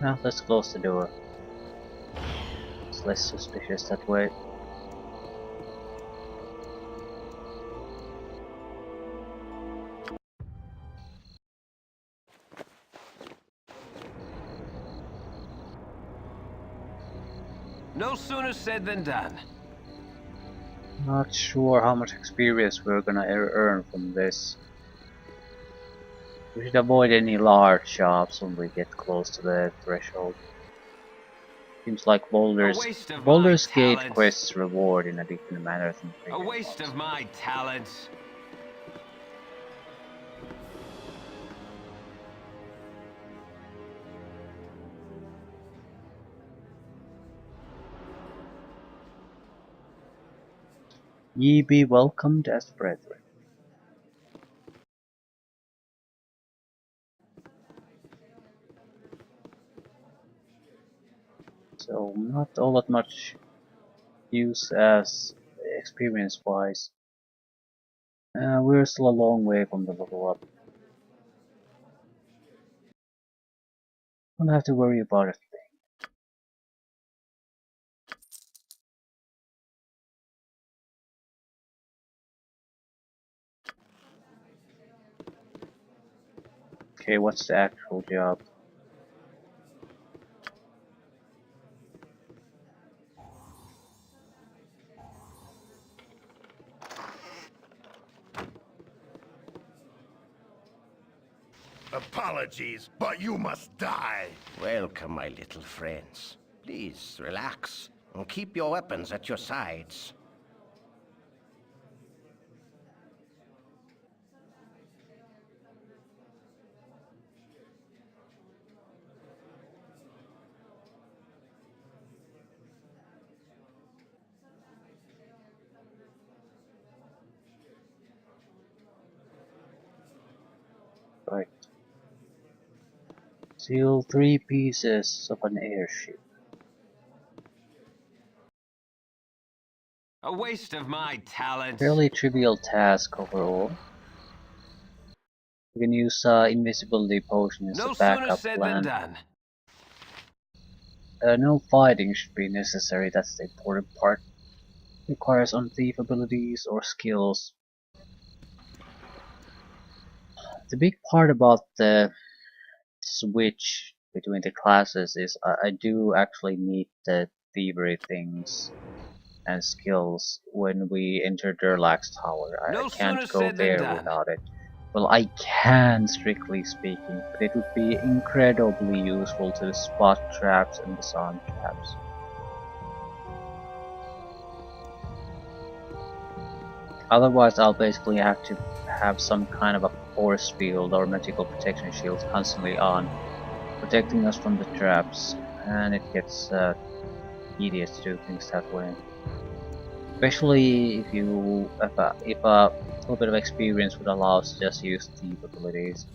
Now let's close the door. It's less suspicious that way. No sooner said than done. Not sure how much experience we're gonna earn from this. We should avoid any large shops when we get close to the threshold. Seems like Baldur's Gate quests reward in a different manner than previous A waste ones. of my talents. Ye be welcomed as brethren. So not all that much use as experience wise. We're still a long way from the level up. Don't have to worry about it. Okay, what's the actual job? Apologies, but you must die. Welcome, my little friends. Please, relax, and keep your weapons at your sides. Right. Seal 3 pieces of an airship. A waste of my talents. Fairly trivial task overall. We can use invisibility potion as No a sooner backup said than plan. done. No fighting should be necessary, that's the important part. Requires unthief abilities or skills. The big part about the switch between the classes is I do actually need the thievery things and skills when we enter Durlax's tower. I No can't sooner go said than there done. without it. Well, I can, strictly speaking, but it would be incredibly useful to spot traps and disarm traps. Otherwise, I'll basically have to have some kind of a force field or magical protection shield constantly on, protecting us from the traps, and it gets tedious to do things that way. Especially if a little bit of experience would allow us to just use thief abilities.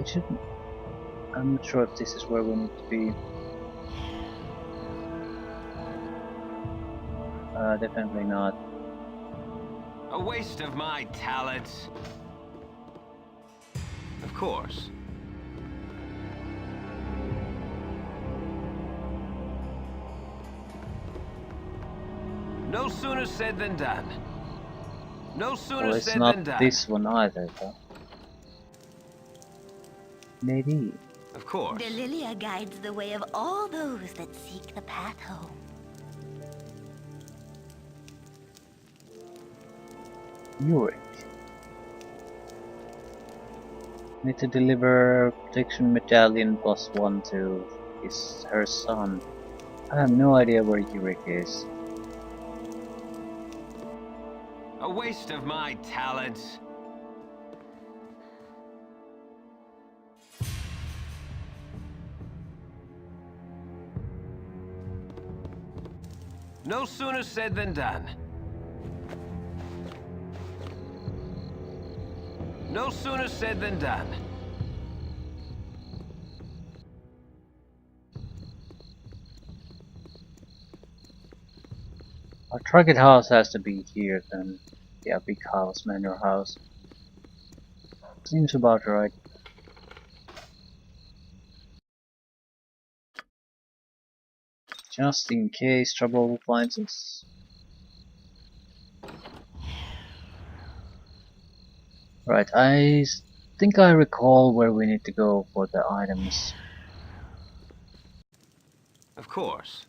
It shouldn't. I'm not sure if this is where we need to be. Definitely not. A waste of my talents. Of course. No sooner said than done. No sooner Well, it's said than not done. this one either, but maybe. Of course. The Lilia guides the way of all those that seek the path home. Yorick. Need to deliver protection medallion +1 to her son. I have no idea where Yorick is. A waste of my talents. No sooner said than done. No sooner said than done. Our target house has to be here then. Yeah, big house, manor house. Seems about right. Just in case trouble finds us. Right, think I recall where we need to go for the items. Of course.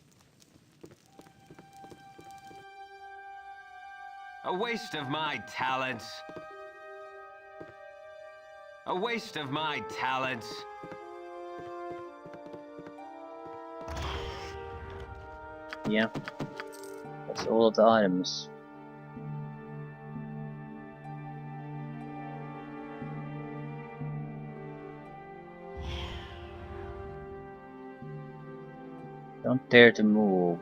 A waste of my talents. A waste of my talents. Yeah, that's all of the items. Don't dare to move.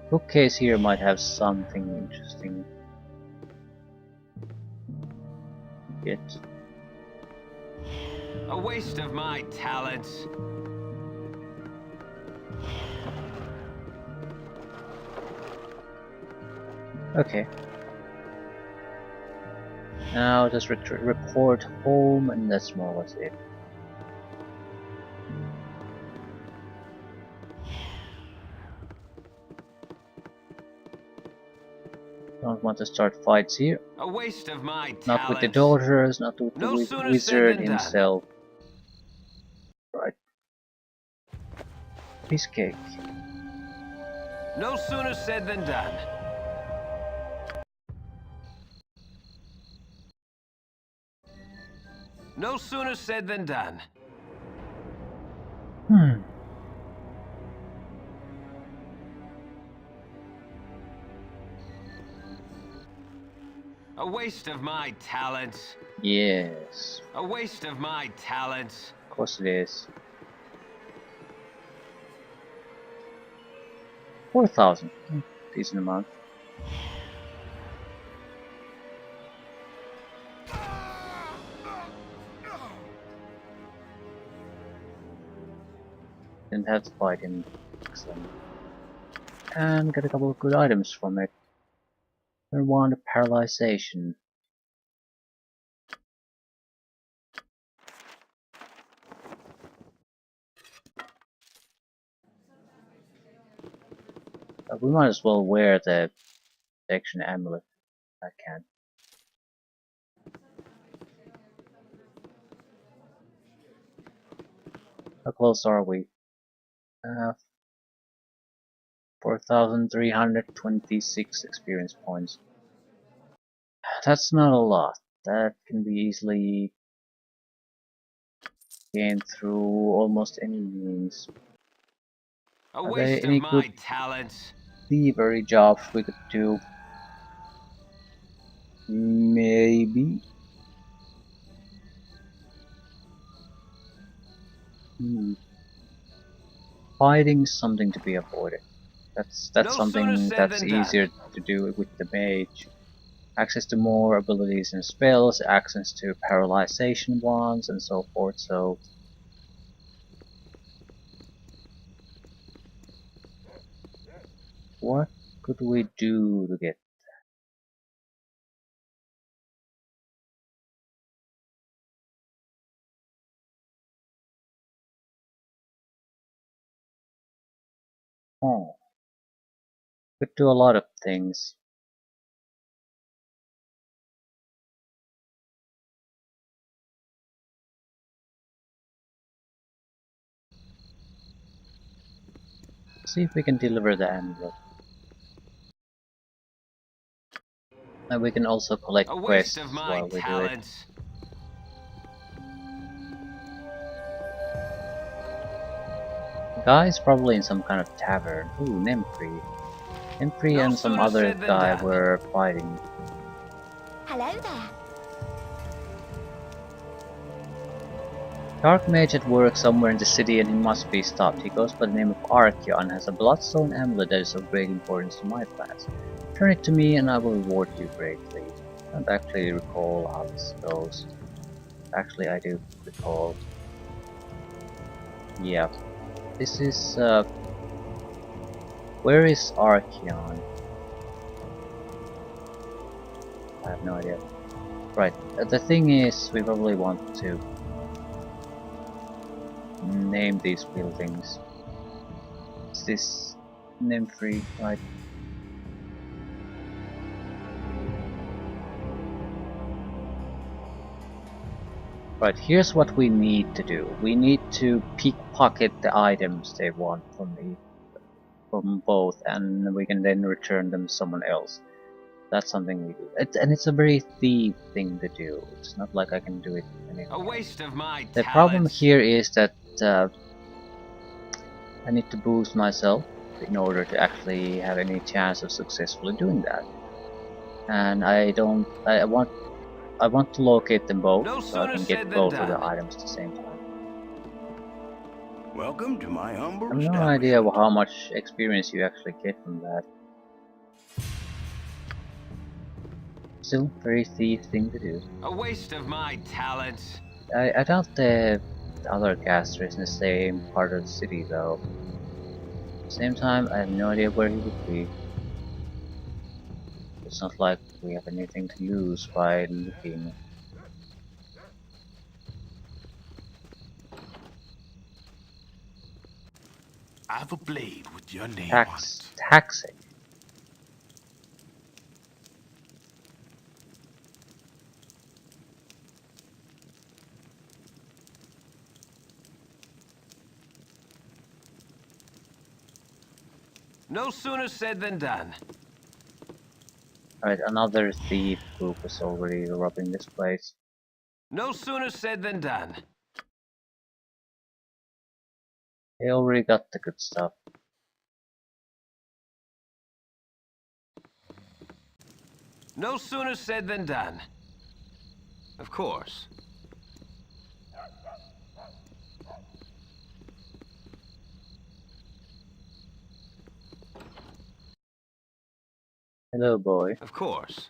Bookcase here might have something interesting. Yet. A waste of my talents. Okay. Now just report home, and that's more or less it. Don't want to start fights here. A waste of my talents. Not with the daughters, not with No the sooner wizard said than done. himself. Right. Piece cake. No sooner said than done. No sooner said than done. A waste of my talents. Yes. A waste of my talents. Of course it is. 4,000. Decent amount. Didn't have to fight him. Excellent. And got a couple of good items from it. And one, the paralyzation. We might as well wear the protection amulet. I can. How close are we? 4,326 experience points. That's not a lot. That can be easily gained through almost any means. A Are there waste any of my good talents. thievery jobs we could do? Maybe. Fighting is something to be avoided. That's No sooner something said that's than done. easier to do with the mage. Access to more abilities and spells, access to paralyzation wands, and so forth. So what could we do to get? Oh, Could do a lot of things. See if we can deliver the amulet. And we can also collect A waste quests of my while we do it. talents. The guy is probably in some kind of tavern. Ooh, Nymphrey. Nymphrey No and some sooner other said than guy done. were fighting. Hello there. Dark mage at work somewhere in the city and he must be stopped. He goes by the name of Archeon and has a bloodstone amulet that is of great importance to my plans. Turn it to me and I will reward you greatly. I don't actually recall how this goes. Actually, I do recall. Yeah. This is, where is Archeon? I have no idea. Right, the thing is, we probably want to name these buildings. Is this Nymphrey, right? Right, here's what we need to do. We need to pickpocket the items they want from both, and we can then return them to someone else. That's something we do. And it's a very thief thing to do. It's not like I can do it anyway. A waste of my The talents. problem here is that I need to boost myself in order to actually have any chance of successfully doing that. And I want to locate them both No so I sooner can said get than both of the done. items at the same time. Welcome to my humble I have no establishment. idea how much experience you actually get from that. Still, very thief thing to do. A waste of my talents. I doubt the other caster is in the same part of the city though. At the same time, I have no idea where he would be. It's not like we have anything to lose by looking. I have a blade with your name on it. Taxing. No sooner said than done. Alright, another thief group is already robbing this place. No sooner said than done. They already got the good stuff. No sooner said than done. Of course. Hello, boy. Of course.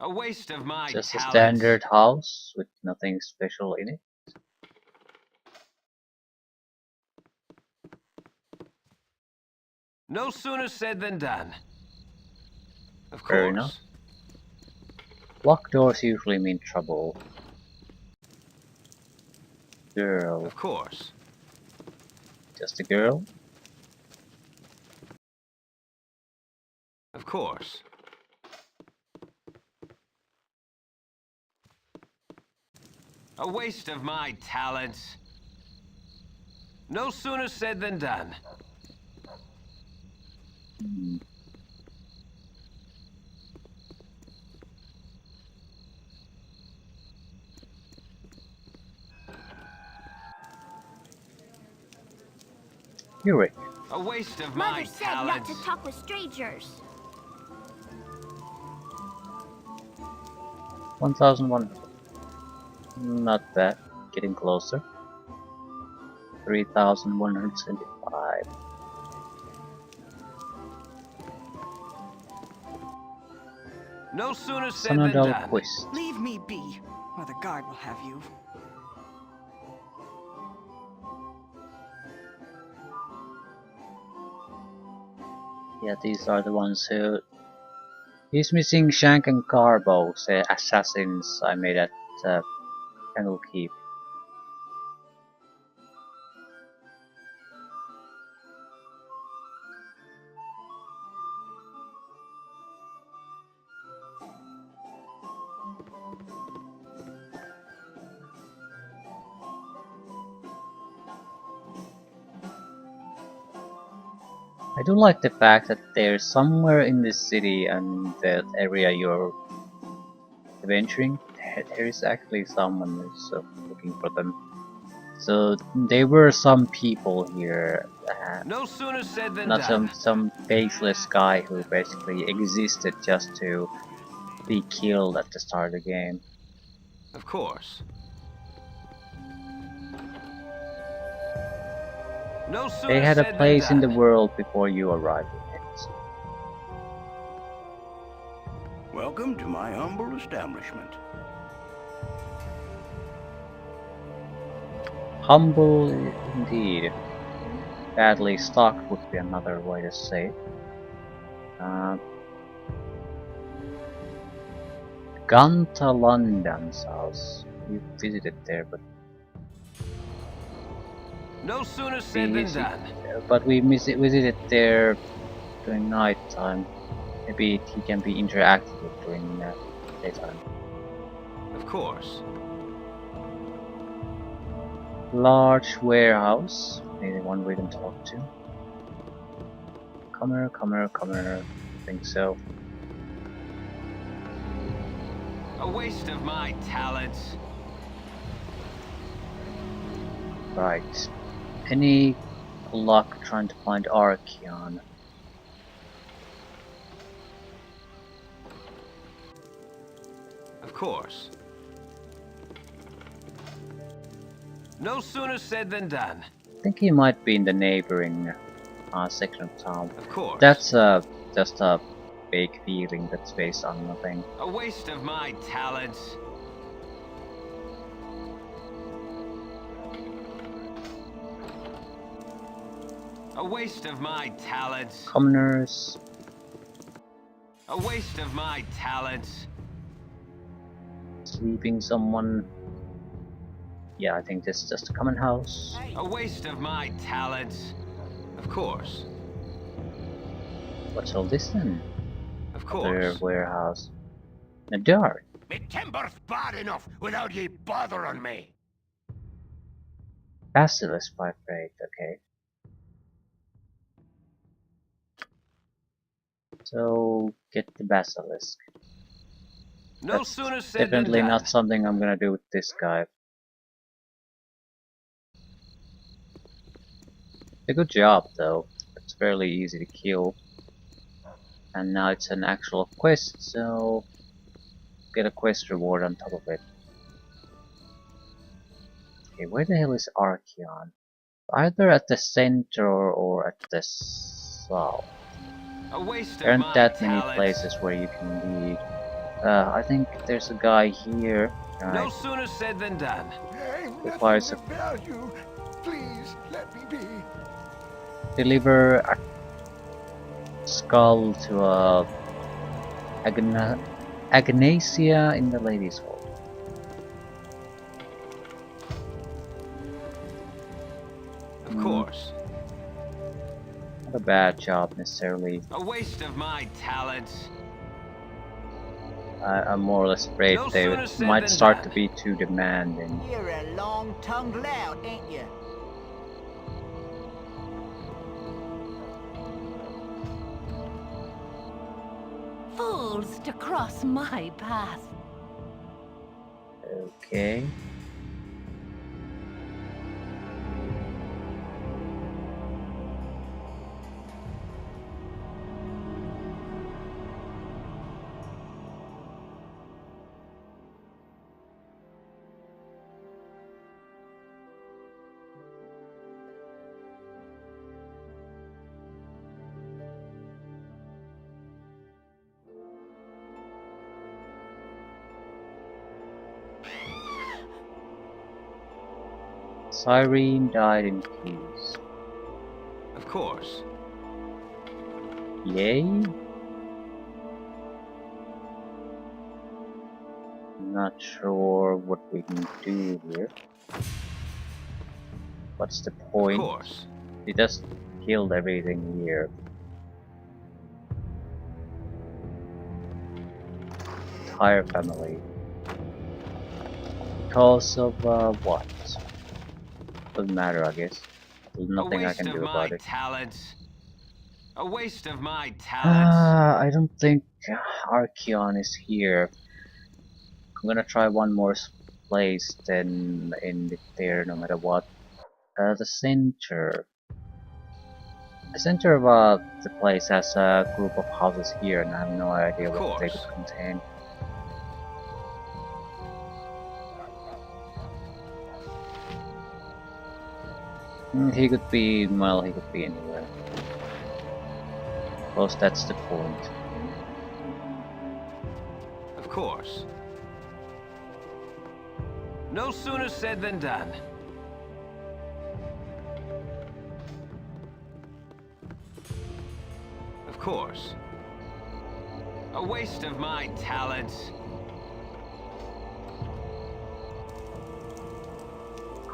A waste of my Just a talents. standard house with nothing special in it. No sooner said than done. Of course. Fair enough. Locked doors usually mean trouble. Girl. Of course. Just a girl? Of course. A waste of my talents. No sooner said than done. Hmm. Yuri. A waste of my Mother said talents. not to talk with strangers. 1,100. Not bad. Getting closer. 3,175. No sooner said than Sonodal done. Quest. Leave me be, or the guard will have you. Yeah, these are the ones who... He's missing Shank and Carbo, the assassins I made at Tangle Keep. I do like the fact that there's somewhere in this city and that area you're adventuring, there is actually someone who's looking for them. So there were some people here, No sooner said than not done. some faceless guy who basically existed just to be killed at the start of the game. Of course. No sooner They had a said than place in the done. world before you arrived in it. Welcome to my humble establishment. Humble indeed. Badly stocked would be another way to say it. Ganta London's house. We visited there, but No sooner said than done. we visited there during night time. Maybe he can be interactive with during daytime. Of course. Large warehouse. Maybe one we can talk to. Come here. I think so. A waste of my talents. Right. Any luck trying to find Archeon? Of course. No sooner said than done. I think he might be in the neighboring section of town. Of course. That's just a vague feeling that's based on nothing. A waste of my talents. A waste of my talents. Commoners. A waste of my talents. Sleeping someone. Yeah, I think this is just a common house. A waste of my talents. Of course. What's all this then? Of Their course. warehouse. In the dark. Me timber's bad enough without ye bothering me. Basilisk by freight, okay. So get the basilisk. No That's sooner said than definitely done. not something I'm gonna do with this guy. A good job though. It's fairly easy to kill. And now it's an actual quest, so get a quest reward on top of it. Okay, where the hell is Archeon? Either at the center or at the south. A waste There of aren't my that many talents. places where you can lead. I think there's a guy here. No Right. sooner said than done. I'm Requires nothing of value. Please let me be. Deliver a skull to a Agnasia in the ladies' hall. Of course. Not a bad job necessarily. A waste of my talents. I'm more or less afraid No they sooner said might than start done. to be too demanding. You're a long-tongued lout, ain't you? Fools to cross my path. Okay. Cyrene died in peace. Of course. Yay? Not sure what we can do here. What's the Of point? course. He just killed everything here. Entire family. Because of what? Doesn't matter, I guess. There's nothing a I waste can of do my about it. talents. A waste of my talents. I don't think Archeon is here. I'm gonna try one more place, then end it there no matter what. The center. The center of the place has a group of houses here, and I have no idea what they could contain. He could be, well, he could be anywhere. Suppose that's the point. Of course. No sooner said than done. Of course. A waste of my talents.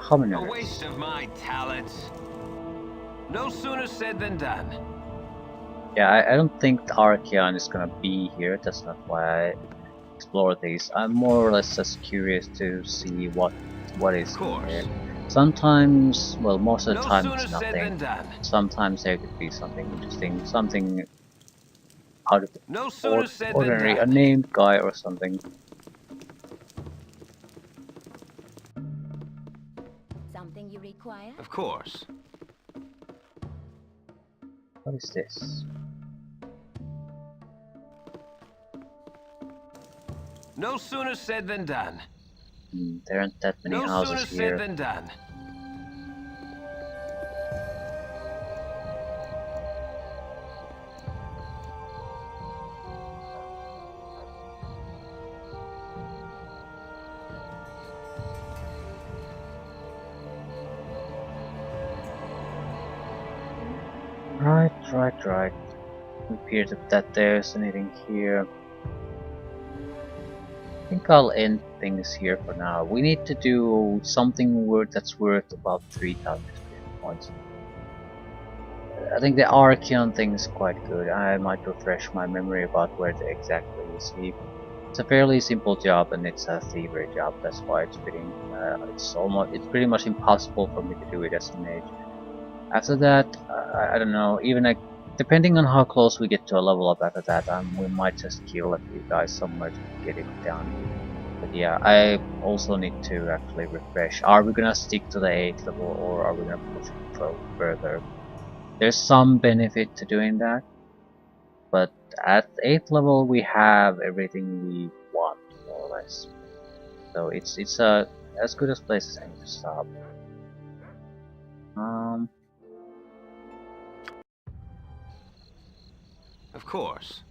A waste of my talents. No sooner said than done. Yeah, I don't think the Archeon is gonna be here. That's not why I explore these. I'm more or less just curious to see what is in there. Sometimes, well, most of the time it's nothing. Sometimes there could be something interesting, something out of the ordinary, a named guy or something. Something you require? Of course. What is this? No sooner said than done. There aren't that many houses here. No sooner said than done. Right. It appears that there's anything here. I think I'll end things here for now. We need to do something that's worth about 3,000 experience points. I think the Archeon thing is quite good. I might refresh my memory about where to exactly sleep. It's a fairly simple job and it's a thievery job. That's why it's fitting. It's pretty much impossible for me to do it as a mage. After that, I don't know. Even depending on how close we get to a level up after that, we might just kill a few guys somewhere to get it done. But yeah, I also need to actually refresh. Are we gonna stick to the 8th level or are we gonna push it further? There's some benefit to doing that, but at 8th level we have everything we want, more or less. So it's as good a place as any to stop. Of course.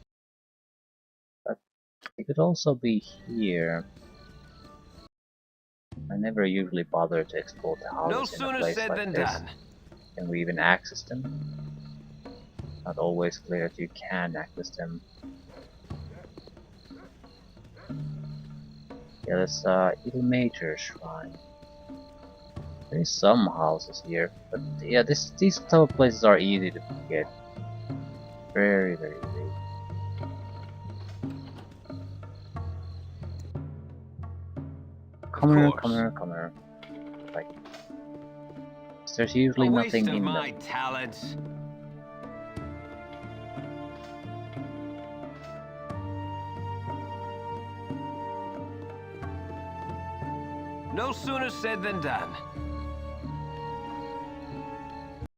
But it could also be here. I never usually bother to explore the houses in a place like this. Can we even access them? Not always clear that you can access them. Yeah, there's Evil Major Shrine. There is some houses here, but yeah, these type of places are easy to get. Very easy. Come here. Like, there's usually nothing in them. Talents. No sooner said than done.